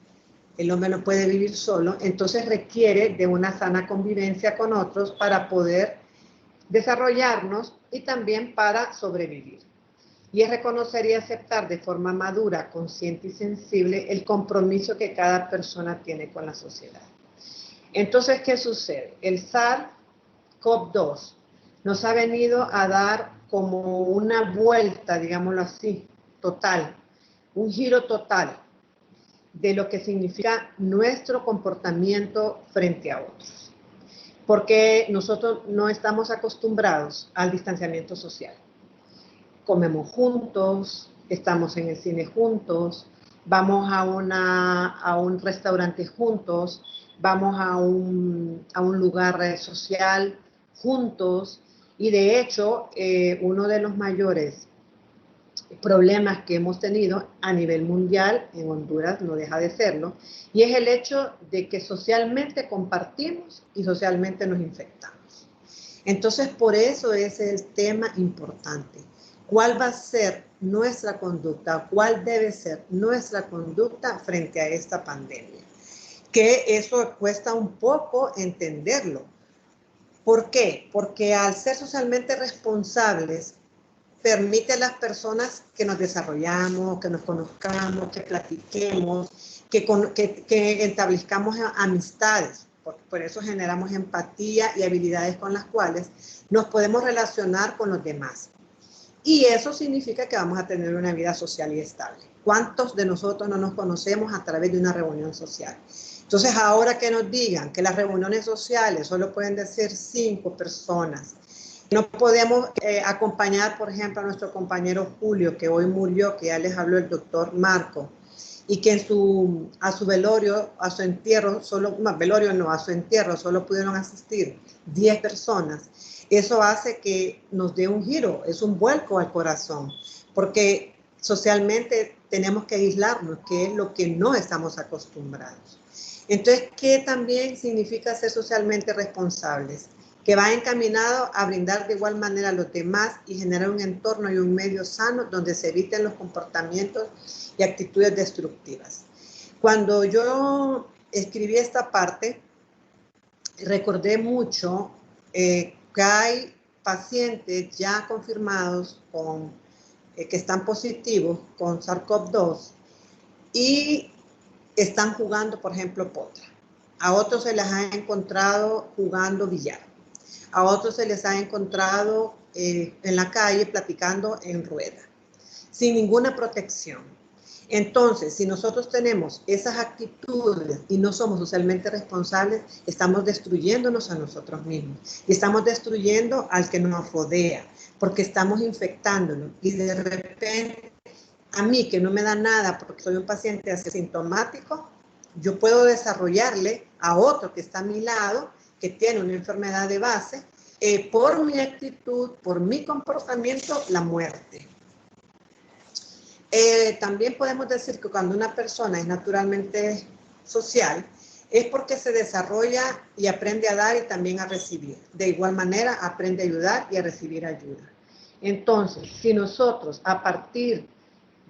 El hombre no puede vivir solo, entonces requiere de una sana convivencia con otros para poder desarrollarnos y también para sobrevivir. Y es reconocer y aceptar de forma madura, consciente y sensible el compromiso que cada persona tiene con la sociedad. Entonces, ¿qué sucede? El SARS-CoV-2 nos ha venido a dar como una vuelta, digámoslo así, total, un giro total de lo que significa nuestro comportamiento frente a otros. Porque nosotros no estamos acostumbrados al distanciamiento social. Comemos juntos, estamos en el cine juntos, vamos a un restaurante juntos, vamos a un lugar social juntos, y de hecho uno de los mayores problemas que hemos tenido a nivel mundial, en Honduras no deja de serlo, y es el hecho de que socialmente compartimos y socialmente nos infectamos. Entonces, por eso es el tema importante. ¿Cuál va a ser nuestra conducta? ¿Cuál debe ser nuestra conducta frente a esta pandemia? Que eso cuesta un poco entenderlo. ¿Por qué? Porque al ser socialmente responsables, permite a las personas que nos desarrollamos, que nos conozcamos, que platiquemos, que establezcamos amistades. Por eso generamos empatía y habilidades con las cuales nos podemos relacionar con los demás. Y eso significa que vamos a tener una vida social y estable. ¿Cuántos de nosotros no nos conocemos a través de una reunión social? Entonces, ahora que nos digan que las reuniones sociales solo pueden ser 5 personas, no podemos acompañar, por ejemplo, a nuestro compañero Julio, que hoy murió, que ya les habló el doctor Marco, y que a su velorio, a su entierro, a su entierro solo pudieron asistir 10 personas. Eso hace que nos dé un giro, es un vuelco al corazón, porque socialmente tenemos que aislarnos, que es lo que no estamos acostumbrados. Entonces, ¿qué también significa ser socialmente responsables? Que va encaminado a brindar de igual manera a los demás y generar un entorno y un medio sano donde se eviten los comportamientos y actitudes destructivas. Cuando yo escribí esta parte, recordé mucho que hay pacientes ya confirmados que están positivos con SARS-CoV-2 y están jugando, por ejemplo, potra. A otros se les ha encontrado jugando billar. A otros se les ha encontrado en la calle platicando en rueda, sin ninguna protección. Entonces, si nosotros tenemos esas actitudes y no somos socialmente responsables, estamos destruyéndonos a nosotros mismos y estamos destruyendo al que nos rodea, porque estamos infectándonos. Y de repente, a mí que no me da nada porque soy un paciente asintomático, yo puedo desarrollarle a otro que está a mi lado, que tiene una enfermedad de base, por mi actitud, por mi comportamiento, la muerte. También podemos decir que cuando una persona es naturalmente social, es porque se desarrolla y aprende a dar y también a recibir. De igual manera, aprende a ayudar y a recibir ayuda. Entonces, si nosotros a partir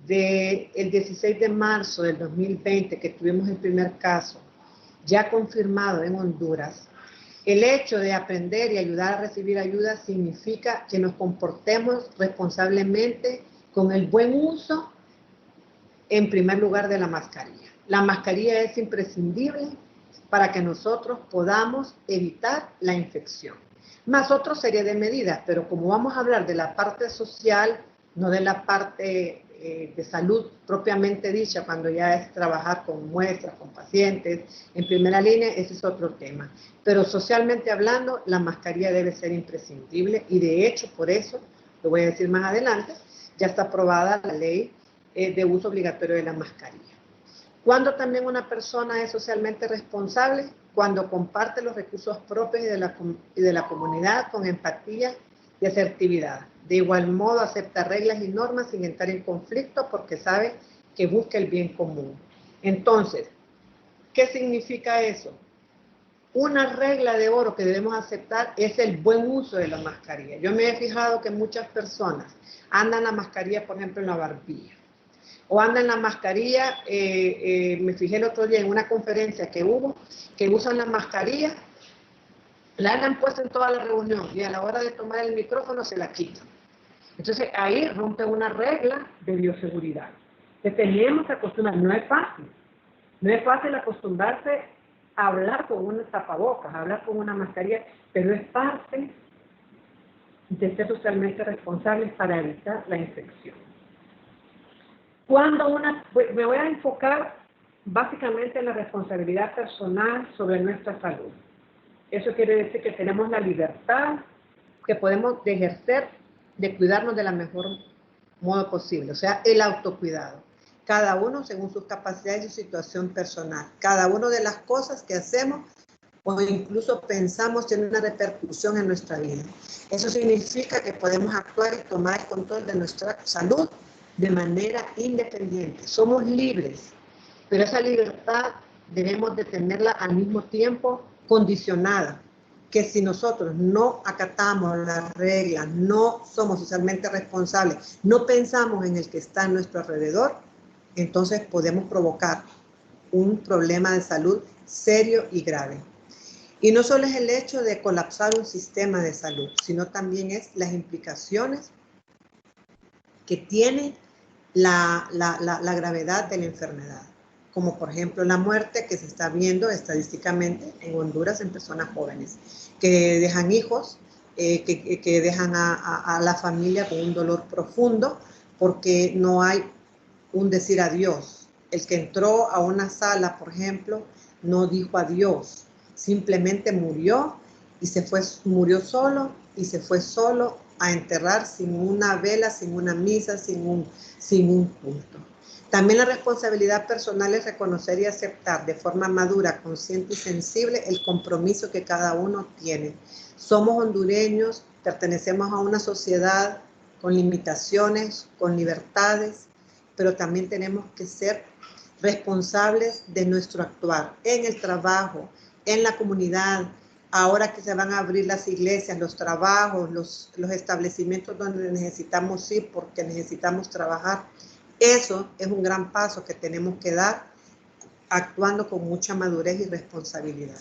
del 16 de marzo del 2020, que tuvimos el primer caso, ya confirmado en Honduras, el hecho de aprender y ayudar a recibir ayuda significa que nos comportemos responsablemente con el buen uso, en primer lugar, de la mascarilla. La mascarilla es imprescindible para que nosotros podamos evitar la infección. Más otra serie de medidas, pero como vamos a hablar de la parte social, no de la parte de salud propiamente dicha, cuando ya es trabajar con muestras, con pacientes, en primera línea, ese es otro tema. Pero socialmente hablando, la mascarilla debe ser imprescindible y de hecho, por eso, lo voy a decir más adelante, ya está aprobada la ley de uso obligatorio de la mascarilla. Cuando también una persona es socialmente responsable, cuando comparte los recursos propios y de la comunidad con empatía y asertividad. De igual modo, acepta reglas y normas sin entrar en conflicto porque sabe que busca el bien común. Entonces, ¿qué significa eso? Una regla de oro que debemos aceptar es el buen uso de la mascarilla. Yo me he fijado que muchas personas andan la mascarilla, por ejemplo, en la barbilla. O andan la mascarilla, me fijé el otro día en una conferencia que hubo, que usan la mascarilla, la han puesto en toda la reunión y a la hora de tomar el micrófono se la quitan. Entonces ahí rompe una regla de bioseguridad. Que tenemos que acostumbrar, no es fácil acostumbrarse a hablar con un tapabocas, a hablar con una mascarilla, pero es parte de ser socialmente responsables para evitar la infección. Me voy a enfocar básicamente en la responsabilidad personal sobre nuestra salud. Eso quiere decir que tenemos la libertad que podemos ejercer de cuidarnos de la mejor modo posible, o sea, el autocuidado. Cada uno según sus capacidades y su situación personal. Cada una de las cosas que hacemos o incluso pensamos tiene una repercusión en nuestra vida. Eso significa que podemos actuar y tomar el control de nuestra salud de manera independiente. Somos libres, pero esa libertad debemos de tenerla al mismo tiempo condicionada, que si nosotros no acatamos las reglas, no somos socialmente responsables, no pensamos en el que está a nuestro alrededor, entonces podemos provocar un problema de salud serio y grave. Y no solo es el hecho de colapsar un sistema de salud, sino también es las implicaciones que tiene la gravedad de la enfermedad, como por ejemplo la muerte que se está viendo estadísticamente en Honduras en personas jóvenes, que dejan hijos, que dejan a la familia con un dolor profundo porque no hay un decir adiós. El que entró a una sala, por ejemplo, no dijo adiós, simplemente murió y murió solo y se fue solo a enterrar sin una vela, sin una misa, sin un culto. También la responsabilidad personal es reconocer y aceptar de forma madura, consciente y sensible el compromiso que cada uno tiene. Somos hondureños, pertenecemos a una sociedad con limitaciones, con libertades, pero también tenemos que ser responsables de nuestro actuar en el trabajo, en la comunidad. Ahora que se van a abrir las iglesias, los trabajos, los establecimientos donde necesitamos ir porque necesitamos trabajar. Eso es un gran paso que tenemos que dar actuando con mucha madurez y responsabilidad.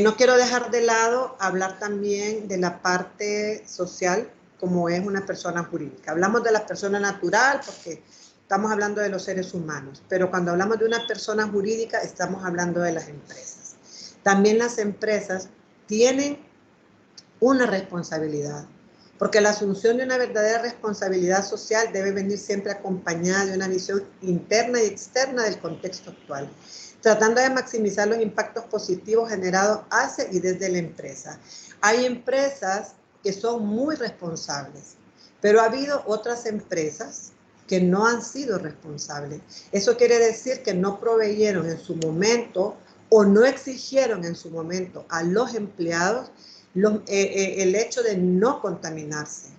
No quiero dejar de lado hablar también de la parte social como es una persona jurídica. Hablamos de la persona natural porque estamos hablando de los seres humanos, pero cuando hablamos de una persona jurídica estamos hablando de las empresas. También las empresas tienen una responsabilidad, porque la asunción de una verdadera responsabilidad social debe venir siempre acompañada de una visión interna y externa del contexto actual, tratando de maximizar los impactos positivos generados hacia y desde la empresa. Hay empresas que son muy responsables, pero ha habido otras empresas que no han sido responsables. Eso quiere decir que no proveyeron en su momento o no exigieron en su momento a los empleados el hecho de no contaminarse.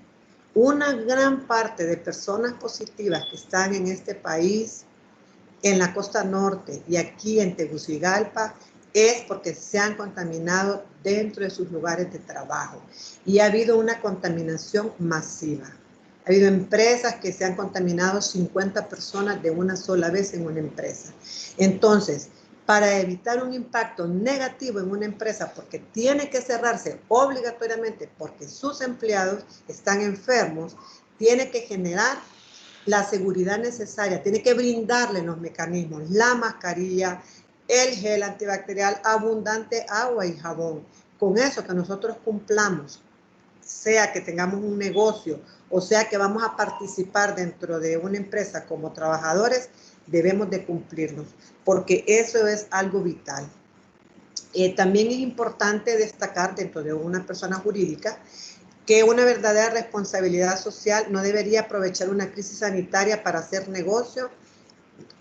una gran parte de personas positivas que están en este país, en la costa norte y aquí en Tegucigalpa, es porque se han contaminado dentro de sus lugares de trabajo y ha habido una contaminación masiva. Ha habido empresas que se han contaminado 50 personas de una sola vez en una empresa. Entonces, para evitar un impacto negativo en una empresa, porque tiene que cerrarse obligatoriamente porque sus empleados están enfermos, tiene que generar la seguridad necesaria, tiene que brindarle los mecanismos, la mascarilla, el gel antibacterial, abundante agua y jabón. Con eso que nosotros cumplamos, sea que tengamos un negocio o sea que vamos a participar dentro de una empresa como trabajadores, debemos de cumplirnos, porque eso es algo vital. También es importante destacar dentro de una persona jurídica que una verdadera responsabilidad social no debería aprovechar una crisis sanitaria para hacer negocio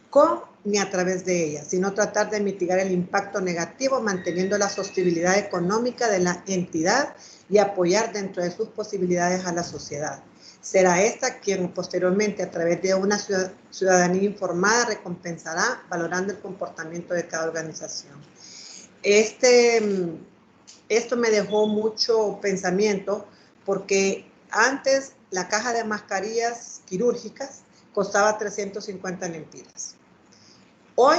con ni a través de ella, sino tratar de mitigar el impacto negativo manteniendo la sostenibilidad económica de la entidad y apoyar dentro de sus posibilidades a la sociedad. Será esta quien posteriormente a través de una ciudadanía informada recompensará valorando el comportamiento de cada organización. Esto me dejó mucho pensamiento porque antes la caja de mascarillas quirúrgicas costaba 350 lempiras. Hoy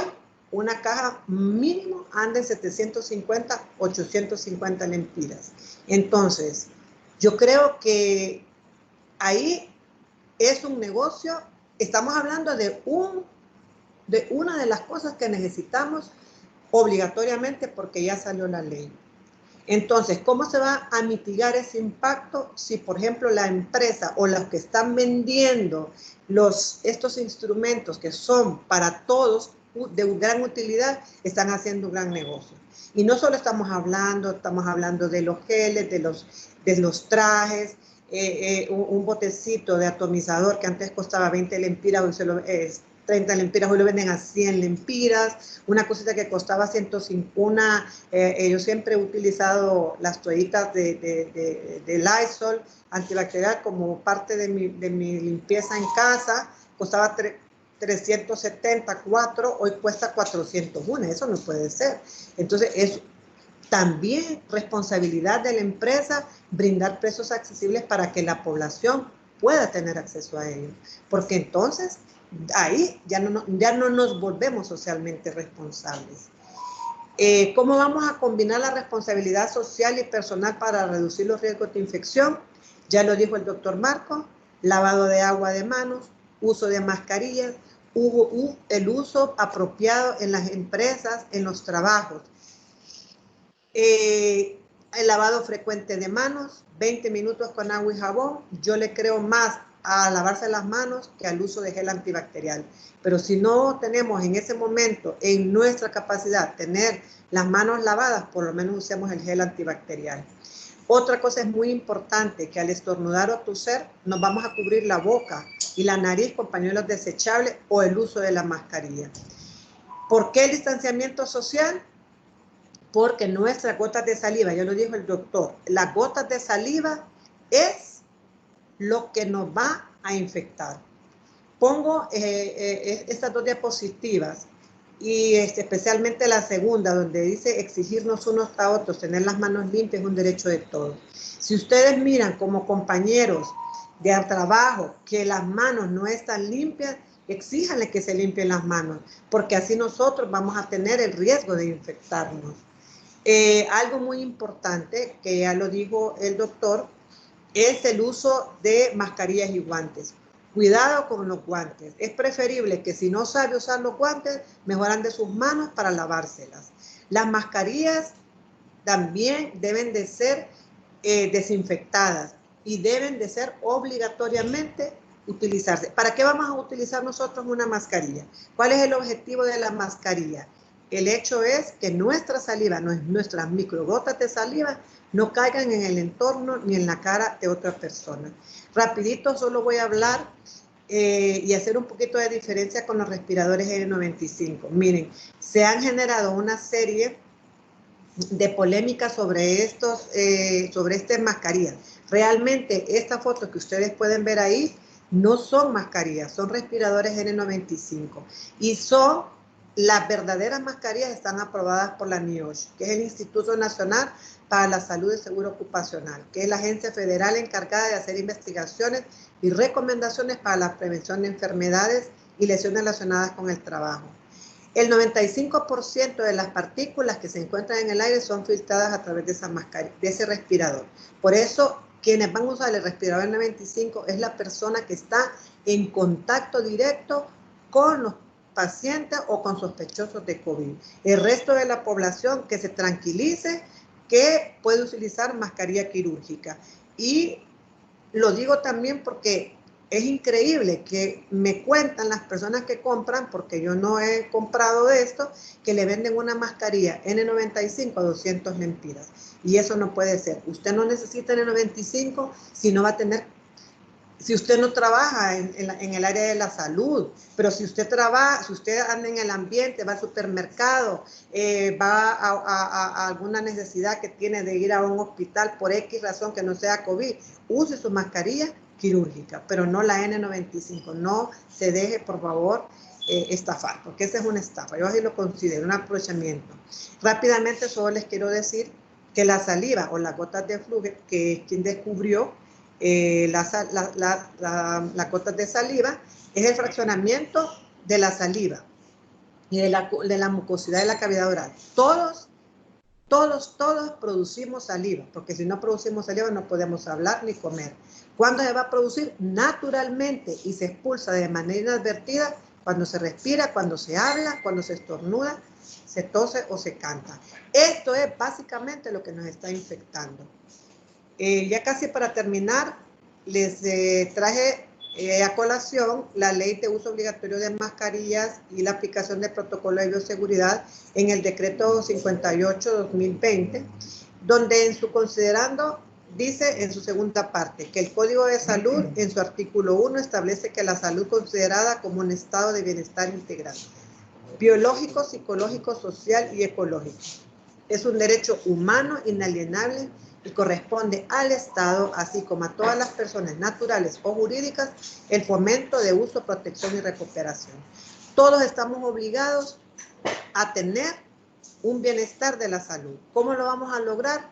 una caja mínimo anda en 750, 850 lempiras. Entonces, yo creo que ahí es un negocio, estamos hablando de una de las cosas que necesitamos obligatoriamente porque ya salió la ley. Entonces, ¿cómo se va a mitigar ese impacto si, por ejemplo, la empresa o los que están vendiendo estos instrumentos que son para todos de gran utilidad, están haciendo un gran negocio? Y no solo estamos hablando de los geles, de los trajes, un botecito de atomizador que antes costaba 20 lempiras, hoy 30 lempiras, hoy lo venden a 100 lempiras, una cosita que costaba 150, yo siempre he utilizado las toallitas de Lysol antibacterial como parte de mi limpieza en casa, costaba 374, hoy cuesta 401, eso no puede ser. Entonces es también responsabilidad de la empresa brindar precios accesibles para que la población pueda tener acceso a ellos, porque entonces ahí ya no nos volvemos socialmente responsables. ¿Cómo vamos a combinar la responsabilidad social y personal para reducir los riesgos de infección? Ya lo dijo el doctor Marco, lavado de agua de manos, uso de mascarillas, el uso apropiado en las empresas, en los trabajos. El lavado frecuente de manos, 20 minutos con agua y jabón. Yo le creo más a lavarse las manos que al uso de gel antibacterial. Pero si no tenemos en ese momento en nuestra capacidad tener las manos lavadas, por lo menos usemos el gel antibacterial. Otra cosa es muy importante, que al estornudar o toser nos vamos a cubrir la boca y la nariz con pañuelos desechables o el uso de la mascarilla. ¿Por qué el distanciamiento social? Porque nuestras gotas de saliva, ya lo dijo el doctor, las gotas de saliva es lo que nos va a infectar. Pongo estas dos diapositivas y especialmente la segunda, donde dice exigirnos unos a otros, tener las manos limpias es un derecho de todos. Si ustedes miran como compañeros de trabajo que las manos no están limpias, exíjanle que se limpien las manos, porque así nosotros vamos a tener el riesgo de infectarnos. Algo muy importante, que ya lo dijo el doctor, es el uso de mascarillas y guantes. Cuidado con los guantes. Es preferible que si no sabe usar los guantes, mejor ande sus manos para lavárselas. Las mascarillas también deben de ser desinfectadas y deben de ser obligatoriamente utilizarse. ¿Para qué vamos a utilizar nosotros una mascarilla? ¿Cuál es el objetivo de la mascarilla? El hecho es que nuestra saliva, nuestras microgotas de saliva, no caigan en el entorno ni en la cara de otra persona. Rapidito solo voy a hablar y hacer un poquito de diferencia con los respiradores N95. Miren, se han generado una serie de polémicas sobre estas mascarillas. Realmente esta foto que ustedes pueden ver ahí no son mascarillas, son respiradores N95 y son las verdaderas mascarillas, están aprobadas por la NIOSH, que es el Instituto Nacional para la Salud y Seguro Ocupacional, que es la agencia federal encargada de hacer investigaciones y recomendaciones para la prevención de enfermedades y lesiones relacionadas con el trabajo. El 95% de las partículas que se encuentran en el aire son filtradas a través de esa mascarilla, de ese respirador. Por eso, quienes van a usar el respirador N95 es la persona que está en contacto directo con los pacientes o con sospechosos de COVID. El resto de la población que se tranquilice, que puede utilizar mascarilla quirúrgica. Y lo digo también porque es increíble que me cuentan las personas que compran, porque yo no he comprado de esto, que le venden una mascarilla N95 a 200 lempiras. Y eso no puede ser. Usted no necesita N95 si no va a tener, si usted no trabaja en el área de la salud, pero si usted trabaja, si usted anda en el ambiente, va al supermercado, va a alguna necesidad que tiene de ir a un hospital por X razón que no sea COVID, use su mascarilla quirúrgica, pero no la N95. No se deje, por favor, estafar, porque esa es una estafa. Yo así lo considero, un aprovechamiento. Rápidamente solo les quiero decir que la saliva o las gotas de flujo, que es quien descubrió las gotas de saliva, es el fraccionamiento de la saliva y de la mucosidad de la cavidad oral. Todos producimos saliva, porque si no producimos saliva no podemos hablar ni comer. ¿Cuándo se va a producir? Naturalmente, y se expulsa de manera inadvertida cuando se respira, cuando se habla, cuando se estornuda, se tose o se canta. Esto es básicamente lo que nos está infectando. Ya casi para terminar, les traje a colación la ley de uso obligatorio de mascarillas y la aplicación del protocolo de bioseguridad en el decreto 58/2020, donde en su considerando dice en su segunda parte que el Código de Salud en su artículo 1 establece que la salud considerada como un estado de bienestar integral, biológico, psicológico, social y ecológico. Es un derecho humano inalienable y corresponde al Estado, así como a todas las personas naturales o jurídicas, el fomento de uso, protección y recuperación. Todos estamos obligados a tener un bienestar de la salud. ¿Cómo lo vamos a lograr?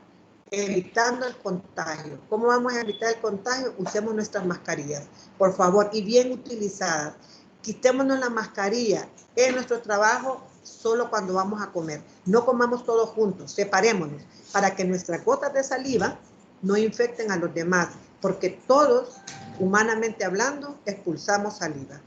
Evitando el contagio. ¿Cómo vamos a evitar el contagio? Usemos nuestras mascarillas, por favor, y bien utilizadas. Quitémonos la mascarilla en nuestro trabajo solo cuando vamos a comer. No comamos todos juntos, separémonos para que nuestras gotas de saliva no infecten a los demás, porque todos, humanamente hablando, expulsamos saliva.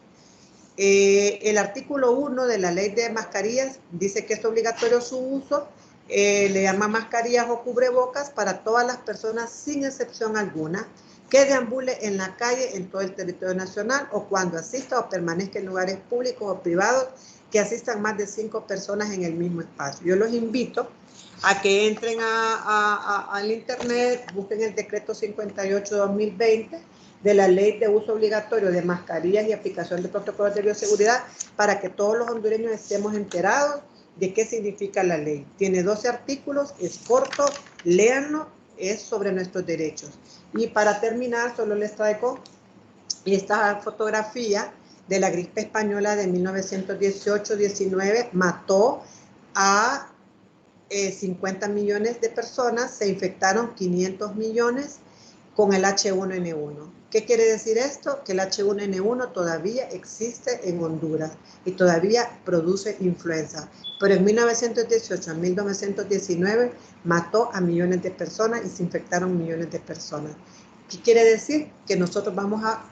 El artículo 1 de la ley de mascarillas dice que es obligatorio su uso, le llama mascarillas o cubrebocas para todas las personas sin excepción alguna que deambule en la calle en todo el territorio nacional o cuando asista o permanezca en lugares públicos o privados que asistan más de 5 personas en el mismo espacio. Yo los invito a que entren al internet, busquen el decreto 58/2020 de la ley de uso obligatorio de mascarillas y aplicación de protocolos de bioseguridad para que todos los hondureños estemos enterados de qué significa la ley. Tiene 12 artículos, es corto, léanlo, es sobre nuestros derechos. Y para terminar, solo les traigo esta fotografía de la gripe española de 1918-19, mató a 50 millones de personas, se infectaron 500 millones con el H1N1. ¿Qué quiere decir esto? Que el H1N1 todavía existe en Honduras y todavía produce influenza. Pero en 1918 a 1919 mató a millones de personas y se infectaron millones de personas. ¿Qué quiere decir? Que nosotros vamos a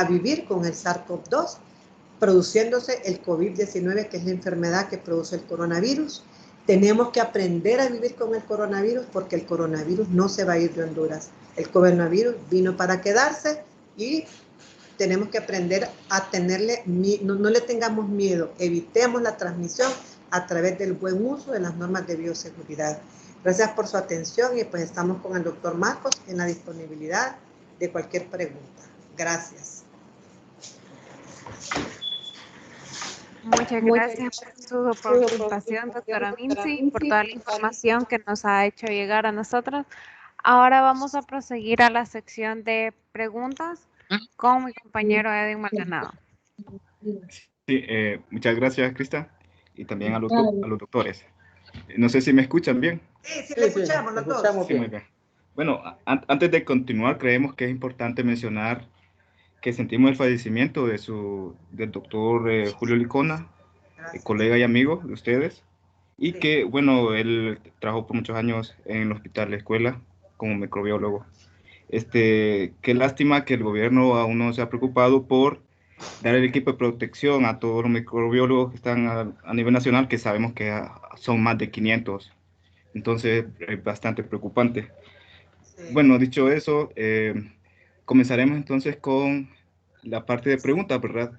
vivir con el SARS-CoV-2, produciéndose el COVID-19, que es la enfermedad que produce el coronavirus. Tenemos que aprender a vivir con el coronavirus porque el coronavirus no se va a ir de Honduras. El coronavirus vino para quedarse y tenemos que aprender a tenerle, no le tengamos miedo, evitemos la transmisión a través del buen uso de las normas de bioseguridad. Gracias por su atención y pues estamos con el doctor Marcos en la disponibilidad de cualquier pregunta. Gracias. Muchas gracias por su participación, doctora Mincy, por toda la información que nos ha hecho llegar a nosotros. Ahora vamos a proseguir a la sección de preguntas con mi compañero Edwin Maldonado. Sí, muchas gracias, Crista, y también a los doctores. No sé si me escuchan bien. Sí, le escuchamos los dos. Sí, muy bien. Bueno, antes de continuar, creemos que es importante mencionar que sentimos el fallecimiento del doctor Julio Licona, colega y amigo de ustedes, y que, bueno, él trabajó por muchos años en el hospital de escuela como microbiólogo. Qué lástima que el gobierno aún no se ha preocupado por dar el equipo de protección a todos los microbiólogos que están a nivel nacional, que sabemos que son más de 500. Entonces, es bastante preocupante. Sí. Bueno, dicho eso, comenzaremos entonces con la parte de preguntas, ¿verdad?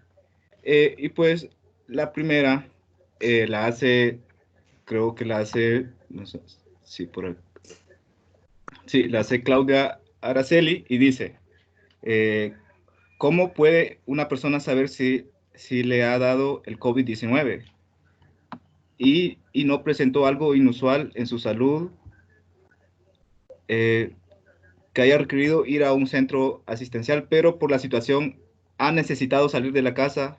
Y pues la primera la hace, creo que la hace, no sé, sí, sí, la hace Claudia Araceli y dice, ¿cómo puede una persona saber si le ha dado el COVID-19 y no presentó algo inusual en su salud, que haya requerido ir a un centro asistencial, pero por la situación ha necesitado salir de la casa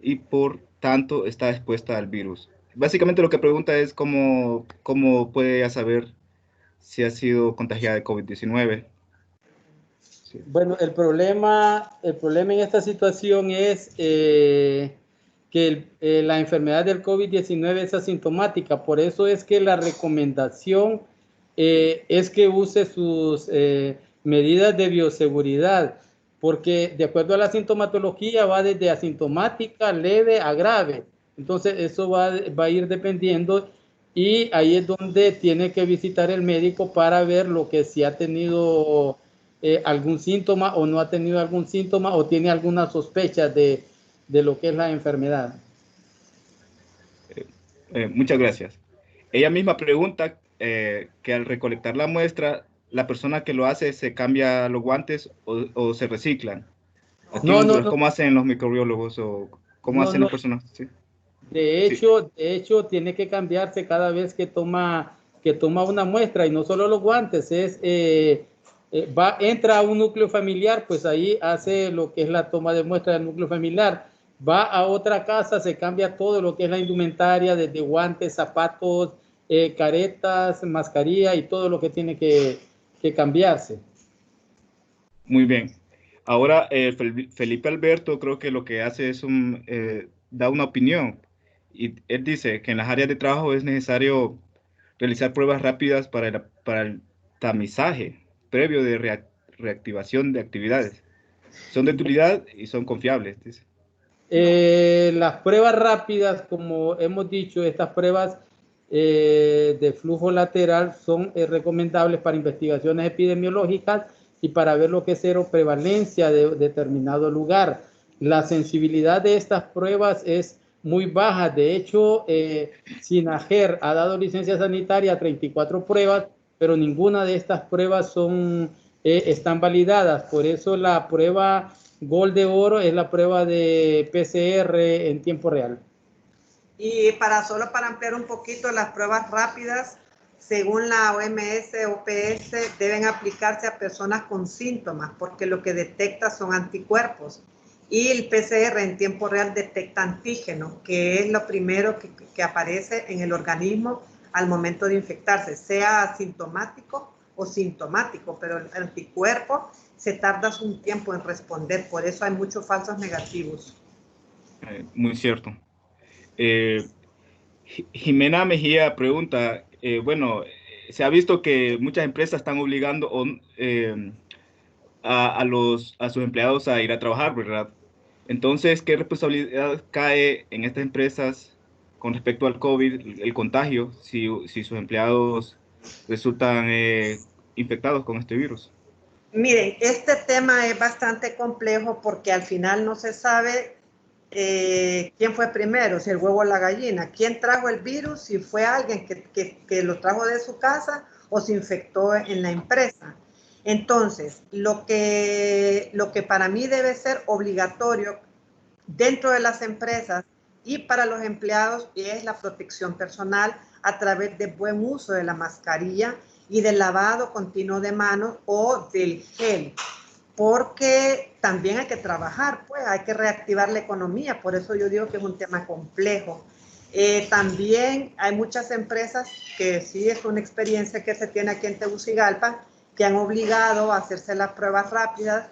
y por tanto está expuesta al virus? Básicamente lo que pregunta es cómo puede ella saber si ha sido contagiada de COVID-19. Sí. Bueno, el problema en esta situación es que la enfermedad del COVID-19 es asintomática. Por eso es que la recomendación es que use sus medidas de bioseguridad, porque de acuerdo a la sintomatología va desde asintomática, leve a grave. Entonces eso va a ir dependiendo, y ahí es donde tiene que visitar el médico para ver lo que si ha tenido algún síntoma o no ha tenido algún síntoma o tiene alguna sospecha de lo que es la enfermedad. Muchas gracias. Ella misma pregunta que al recolectar la muestra, la persona que lo hace se cambia los guantes o se reciclan. Aquí en Honduras, ¿cómo hacen los microbiólogos o cómo hacen las personas? Sí. De hecho, tiene que cambiarse cada vez que toma una muestra, y no solo los guantes, entra a un núcleo familiar, pues ahí hace lo que es la toma de muestra del núcleo familiar. Va a otra casa, se cambia todo lo que es la indumentaria, desde guantes, zapatos, caretas, mascarilla y todo lo que tiene que cambiarse. Muy bien. Ahora, Felipe Alberto creo que lo que hace es da una opinión, y él dice que en las áreas de trabajo es necesario realizar pruebas rápidas para el tamizaje previo de reactivación de actividades. Son de utilidad y son confiables, dice. Las pruebas rápidas, como hemos dicho, estas pruebas de flujo lateral son recomendables para investigaciones epidemiológicas y para ver lo que es seroprevalencia de determinado lugar. La sensibilidad de estas pruebas es muy baja. De hecho, SINAGER ha dado licencia sanitaria a 34 pruebas, pero ninguna de estas pruebas están validadas. Por eso la prueba Gol de oro es la prueba de PCR en tiempo real. Y solo para ampliar un poquito, las pruebas rápidas, según la OMS, OPS, deben aplicarse a personas con síntomas, porque lo que detecta son anticuerpos. Y el PCR en tiempo real detecta antígenos, que es lo primero que aparece en el organismo al momento de infectarse, sea asintomático o sintomático, pero el anticuerpo se tarda un tiempo en responder, por eso hay muchos falsos negativos. Muy cierto. Jimena Mejía pregunta, bueno, se ha visto que muchas empresas están obligando a sus empleados a ir a trabajar, ¿verdad? Entonces, ¿qué responsabilidad cae en estas empresas con respecto al COVID, el contagio, si sus empleados resultan infectados con este virus? Miren, este tema es bastante complejo porque al final no se sabe quién fue primero, si el huevo o la gallina, quién trajo el virus, si fue alguien que lo trajo de su casa o se infectó en la empresa. Entonces, lo que para mí debe ser obligatorio dentro de las empresas y para los empleados es la protección personal a través de buen uso de la mascarilla y del lavado continuo de manos o del gel, porque también hay que trabajar, pues hay que reactivar la economía, por eso yo digo que es un tema complejo. También hay muchas empresas que sí es una experiencia que se tiene aquí en Tegucigalpa, que han obligado a hacerse las pruebas rápidas.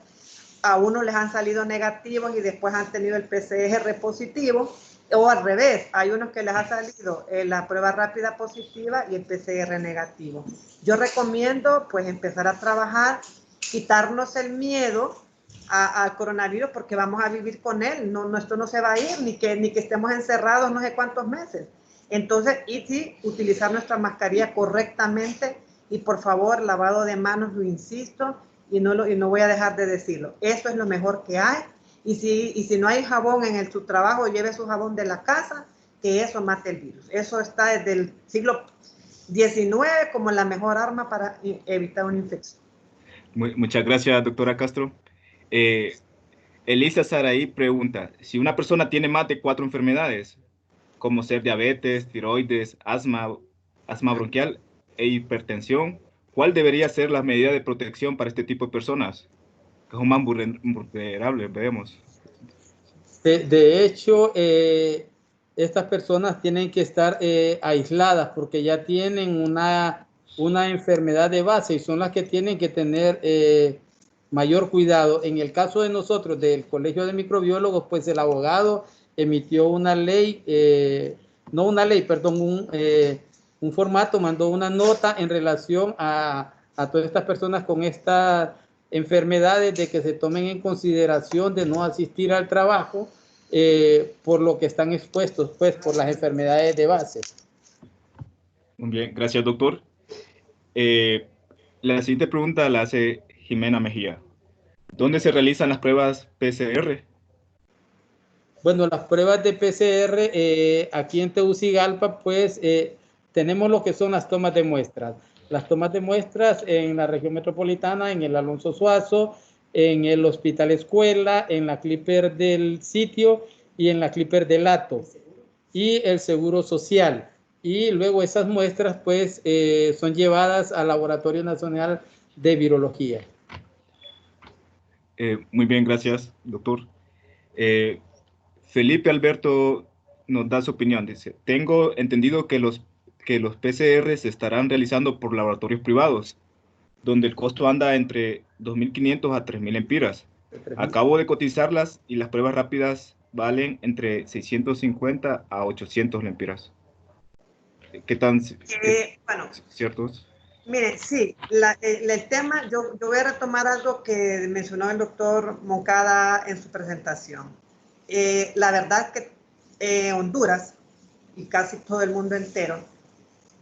A unos les han salido negativos y después han tenido el PCR positivo, o al revés, hay unos que les ha salido la prueba rápida positiva y el PCR negativo. Yo recomiendo pues empezar a trabajar, quitarnos el miedo al coronavirus porque vamos a vivir con él, esto no se va a ir, ni que estemos encerrados no sé cuántos meses. Entonces, y sí, utilizar nuestra mascarilla correctamente y por favor, lavado de manos, lo insisto, y no voy a dejar de decirlo. Eso es lo mejor que hay. Y si no hay jabón en su trabajo, lleve su jabón de la casa, que eso mate el virus. Eso está desde el siglo XIX como la mejor arma para evitar una infección. Muchas gracias, doctora Castro. Elisa Saraí pregunta, si una persona tiene más de 4 enfermedades, como ser diabetes, tiroides, asma bronquial e hipertensión, ¿cuál debería ser la medida de protección para este tipo de personas? Que son más vulnerables, vemos. De hecho, estas personas tienen que estar aisladas porque ya tienen una enfermedad de base y son las que tienen que tener mayor cuidado. En el caso de nosotros, del Colegio de Microbiólogos, pues el abogado emitió una ley, no una ley, perdón, un formato, mandó una nota en relación a todas estas personas con estas enfermedades, de que se tomen en consideración de no asistir al trabajo por lo que están expuestos, pues, por las enfermedades de base. Muy bien, gracias, doctor. La siguiente pregunta la hace Jimena Mejía. ¿Dónde se realizan las pruebas PCR? Bueno, las pruebas de PCR aquí en Tegucigalpa, pues tenemos lo que son las tomas de muestras. Las tomas de muestras en la región metropolitana, en el Alonso Suazo, en el Hospital Escuela, en la Clipper del Sitio y en la Clipper del Hato y el Seguro Social. Y luego esas muestras pues son llevadas al Laboratorio Nacional de Virología. Muy bien, gracias, doctor. Felipe Alberto nos da su opinión. Dice, tengo entendido que los PCR se estarán realizando por laboratorios privados, donde el costo anda entre 2.500 a 3.000 lempiras. Acabo de cotizarlas y las pruebas rápidas valen entre 650 a 800 lempiras. ¿Qué tan bueno, ciertos? Mire, sí, el tema, yo voy a retomar algo que mencionó el doctor Moncada en su presentación. La verdad es que Honduras y casi todo el mundo entero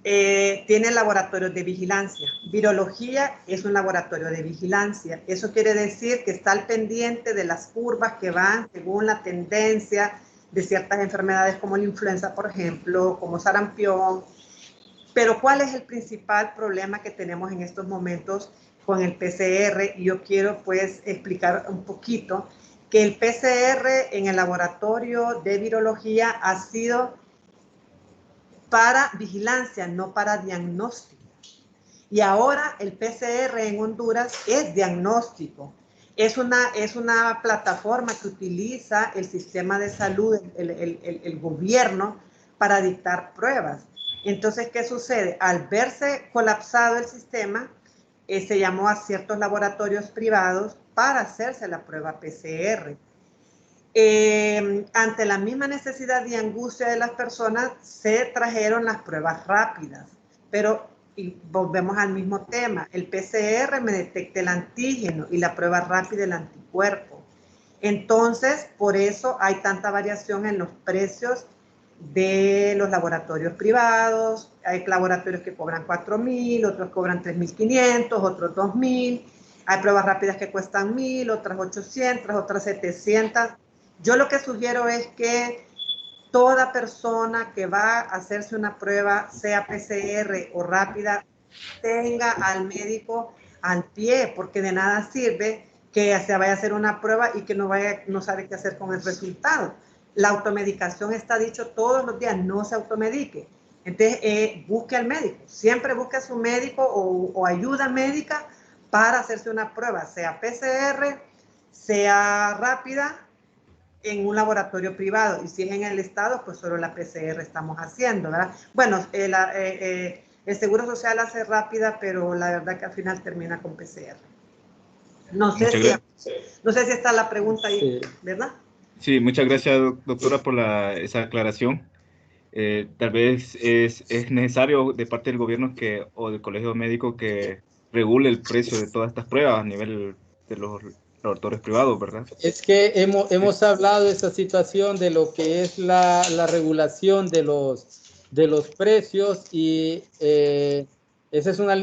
tiene laboratorios de vigilancia. Virología es un laboratorio de vigilancia. Eso quiere decir que está al pendiente de las curvas que van según la tendencia de ciertas enfermedades como la influenza, por ejemplo, como sarampión. Pero ¿cuál es el principal problema que tenemos en estos momentos con el PCR? Y yo quiero pues explicar un poquito que el PCR en el laboratorio de virología ha sido para vigilancia, no para diagnóstico. Y ahora el PCR en Honduras es diagnóstico. Es una plataforma que utiliza el sistema de salud, el gobierno, para dictar pruebas. Entonces, ¿qué sucede? Al verse colapsado el sistema, se llamó a ciertos laboratorios privados para hacerse la prueba PCR. Ante la misma necesidad y angustia de las personas, se trajeron las pruebas rápidas, pero y volvemos al mismo tema. El PCR me detecta el antígeno y la prueba rápida el anticuerpo. Entonces, por eso hay tanta variación en los precios de los laboratorios privados. Hay laboratorios que cobran 4.000, otros cobran 3.500, otros 2.000. Hay pruebas rápidas que cuestan 1.000, otras 800, otras 700. Yo lo que sugiero es que toda persona que va a hacerse una prueba, sea PCR o rápida, tenga al médico al pie, porque de nada sirve que se vaya a hacer una prueba y que no sabe qué hacer con el resultado. La automedicación está dicho todos los días, no se automedique. Entonces, busque al médico, siempre busque a su médico o ayuda médica para hacerse una prueba, sea PCR, sea rápida, en un laboratorio privado. Y si es en el estado, pues solo la PCR estamos haciendo, ¿verdad? Bueno, el Seguro Social hace rápida, pero la verdad que al final termina con PCR. No sé si está la pregunta ahí, ¿verdad? Sí, muchas gracias, doctora, por esa aclaración. Tal vez es necesario de parte del gobierno o del colegio médico que regule el precio de todas estas pruebas a nivel de los laboratorios privados, ¿verdad? Es que hemos hablado de esa situación de lo que es la regulación de los precios y esa es una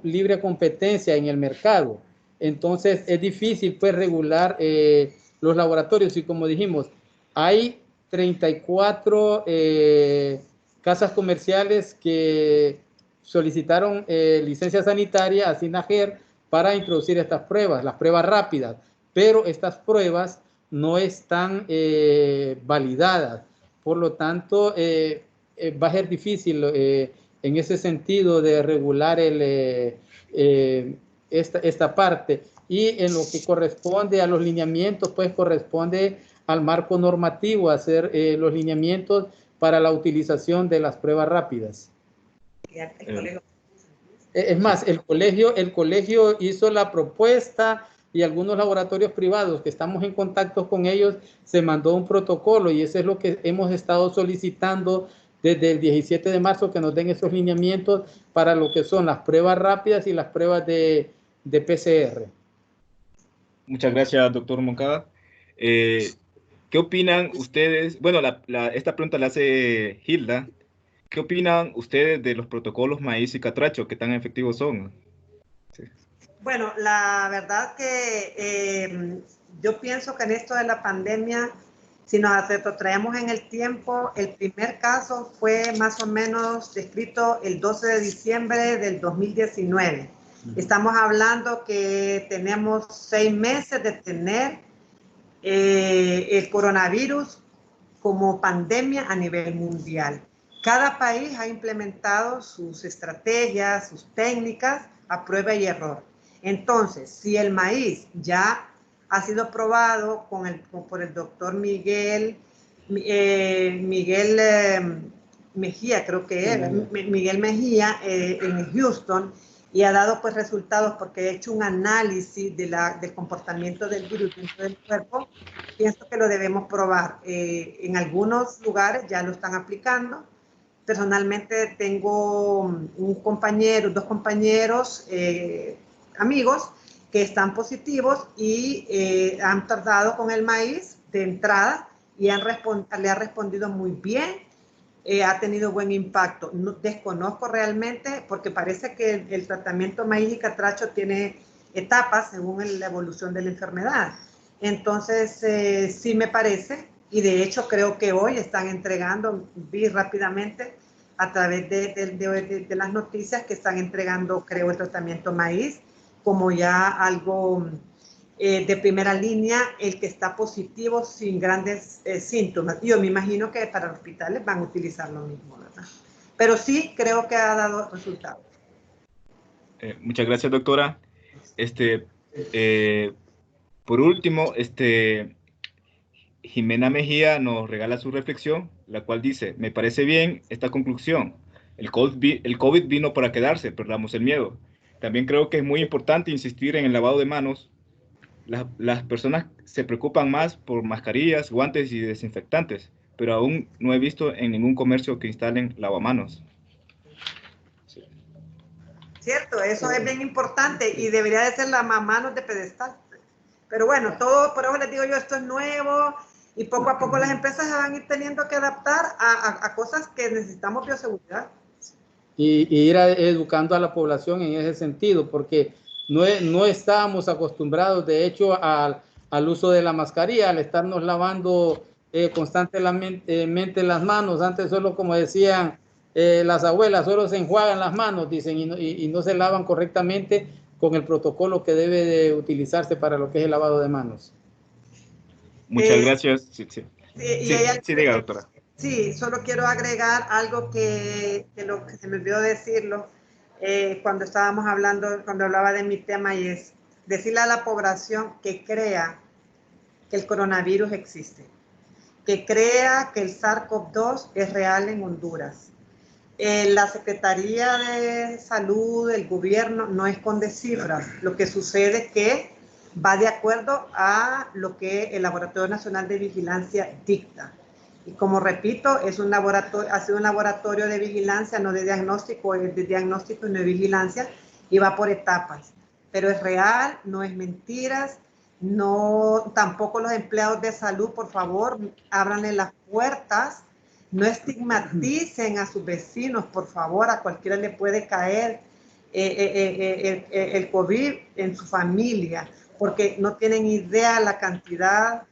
libre competencia en el mercado. Entonces es difícil pues regular los laboratorios y como dijimos, hay 34 casas comerciales que solicitaron licencia sanitaria a SINAGER para introducir estas pruebas, las pruebas rápidas, pero estas pruebas no están validadas. Por lo tanto, va a ser difícil en ese sentido de regular esta parte. Y en lo que corresponde a los lineamientos, pues corresponde al marco normativo hacer los lineamientos para la utilización de las pruebas rápidas. Es más, el colegio hizo la propuesta y algunos laboratorios privados que estamos en contacto con ellos se mandó un protocolo y eso es lo que hemos estado solicitando desde el 17 de marzo, que nos den esos lineamientos para lo que son las pruebas rápidas y las pruebas de PCR. Muchas gracias, doctor Moncada. ¿Qué opinan ustedes? Bueno, esta pregunta la hace Hilda. ¿Qué opinan ustedes de los protocolos maíz y catracho? ¿Qué tan efectivos son? Sí. Bueno, la verdad que yo pienso que en esto de la pandemia, si nos traemos en el tiempo, el primer caso fue más o menos descrito el 12 de diciembre del 2019. Estamos hablando que tenemos 6 meses de tener el coronavirus como pandemia a nivel mundial. Cada país ha implementado sus estrategias, sus técnicas a prueba y error. Entonces, si el maíz ya ha sido probado por el doctor Miguel Mejía, creo que era, Miguel Mejía en Houston, y ha dado pues resultados porque he hecho un análisis del comportamiento del virus dentro del cuerpo, pienso que lo debemos probar. En algunos lugares ya lo están aplicando. Personalmente tengo dos compañeros, amigos, que están positivos y han tardado con el maíz de entrada y le ha respondido muy bien. Ha tenido buen impacto. No, desconozco realmente porque parece que el tratamiento maíz y catracho tiene etapas según la evolución de la enfermedad. Entonces, sí me parece, y de hecho creo que hoy están entregando, vi rápidamente a través de las noticias que están entregando, creo, el tratamiento maíz como ya algo de primera línea, el que está positivo sin grandes síntomas. Yo me imagino que para los hospitales van a utilizar lo mismo, ¿verdad? Pero sí creo que ha dado resultados. Muchas gracias, doctora. Por último, Jimena Mejía nos regala su reflexión, la cual dice: me parece bien esta conclusión. El COVID vino para quedarse, perdamos el miedo. También creo que es muy importante insistir en el lavado de manos. Las personas se preocupan más por mascarillas, guantes y desinfectantes, pero aún no he visto en ningún comercio que instalen lavamanos. Sí. Cierto, eso es bien importante y debería de ser la manos de pedestal. Pero bueno, todo, por eso les digo yo, esto es nuevo y poco a poco las empresas se van a ir teniendo que adaptar a cosas que necesitamos bioseguridad. Y ir educando a la población en ese sentido, porque no estábamos acostumbrados, de hecho, al uso de la mascarilla, al estarnos lavando constantemente las manos. Antes solo, como decían las abuelas, solo se enjuagan las manos, dicen, y no se lavan correctamente con el protocolo que debe de utilizarse para lo que es el lavado de manos. Muchas gracias. Sí, diga, doctora. Sí, solo quiero agregar algo que se me olvidó decirlo cuando estábamos hablando, cuando hablaba de mi tema, y es decirle a la población que crea que el coronavirus existe, que crea que el SARS-CoV-2 es real en Honduras. La Secretaría de Salud, el gobierno, no esconde cifras. Lo que sucede es que va de acuerdo a lo que el Laboratorio Nacional de Vigilancia dicta. Y como repito, es un laboratorio, ha sido un laboratorio de vigilancia, no de diagnóstico, es de diagnóstico y no de vigilancia, y va por etapas. Pero es real, no es mentiras, no, tampoco los empleados de salud, por favor, ábranle las puertas, no estigmaticen a sus vecinos, por favor, a cualquiera le puede caer el COVID en su familia, porque no tienen idea la cantidad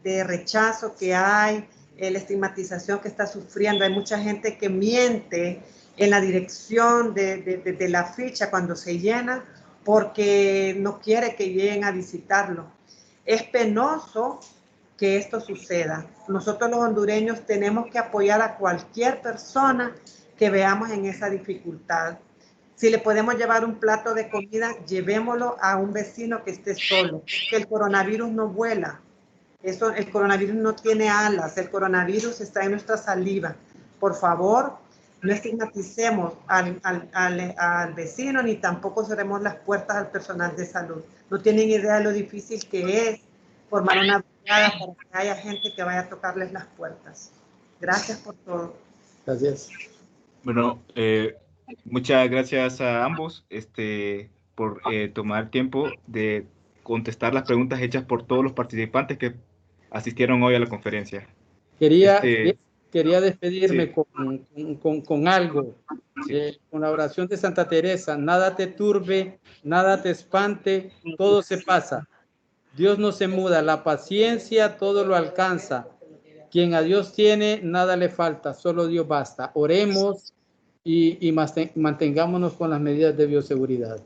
de rechazo que hay, la estigmatización que está sufriendo. Hay mucha gente que miente en la dirección de la ficha cuando se llena porque no quiere que lleguen a visitarlo. Es penoso que esto suceda. Nosotros los hondureños tenemos que apoyar a cualquier persona que veamos en esa dificultad. Si le podemos llevar un plato de comida, llevémoslo a un vecino que esté solo, que el coronavirus no vuela. El coronavirus no tiene alas, el coronavirus está en nuestra saliva. Por favor, no estigmaticemos al vecino ni tampoco cerremos las puertas al personal de salud. No tienen idea de lo difícil que es formar una brigada para que haya gente que vaya a tocarles las puertas. Gracias por todo. Gracias. Bueno, muchas gracias a ambos por tomar tiempo de contestar las preguntas hechas por todos los participantes que asistieron hoy a la conferencia. Quería despedirme sí. con algo, Sí. con la oración de Santa Teresa: nada te turbe, nada te espante, todo se pasa. Dios no se muda, la paciencia todo lo alcanza. Quien a Dios tiene, nada le falta, solo Dios basta. Oremos y mantengámonos con las medidas de bioseguridad.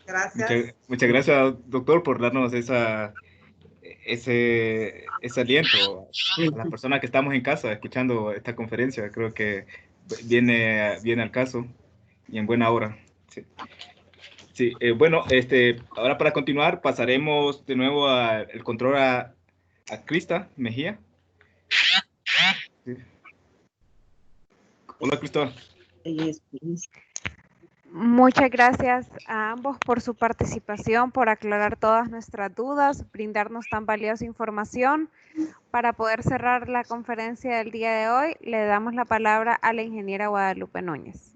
Gracias. Muchas gracias, doctor, por darnos ese aliento a las personas que estamos en casa escuchando esta conferencia. Creo que viene al caso y en buena hora. Sí. Sí, bueno, ahora para continuar pasaremos de nuevo el control a Crista Mejía. Sí. Hola, Crista. Muchas gracias a ambos por su participación, por aclarar todas nuestras dudas, brindarnos tan valiosa información. Para poder cerrar la conferencia del día de hoy, le damos la palabra a la ingeniera Guadalupe Núñez.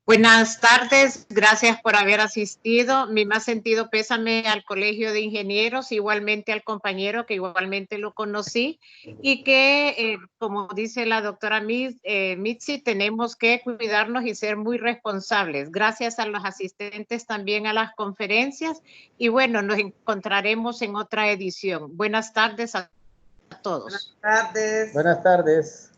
Buenas tardes, gracias por haber asistido. Mi más sentido pésame al Colegio de Ingenieros, igualmente al compañero que igualmente lo conocí y que, como dice la doctora Mitzi, tenemos que cuidarnos y ser muy responsables. Gracias a los asistentes también a las conferencias y bueno, nos encontraremos en otra edición. Buenas tardes a todos. Buenas tardes. Buenas tardes.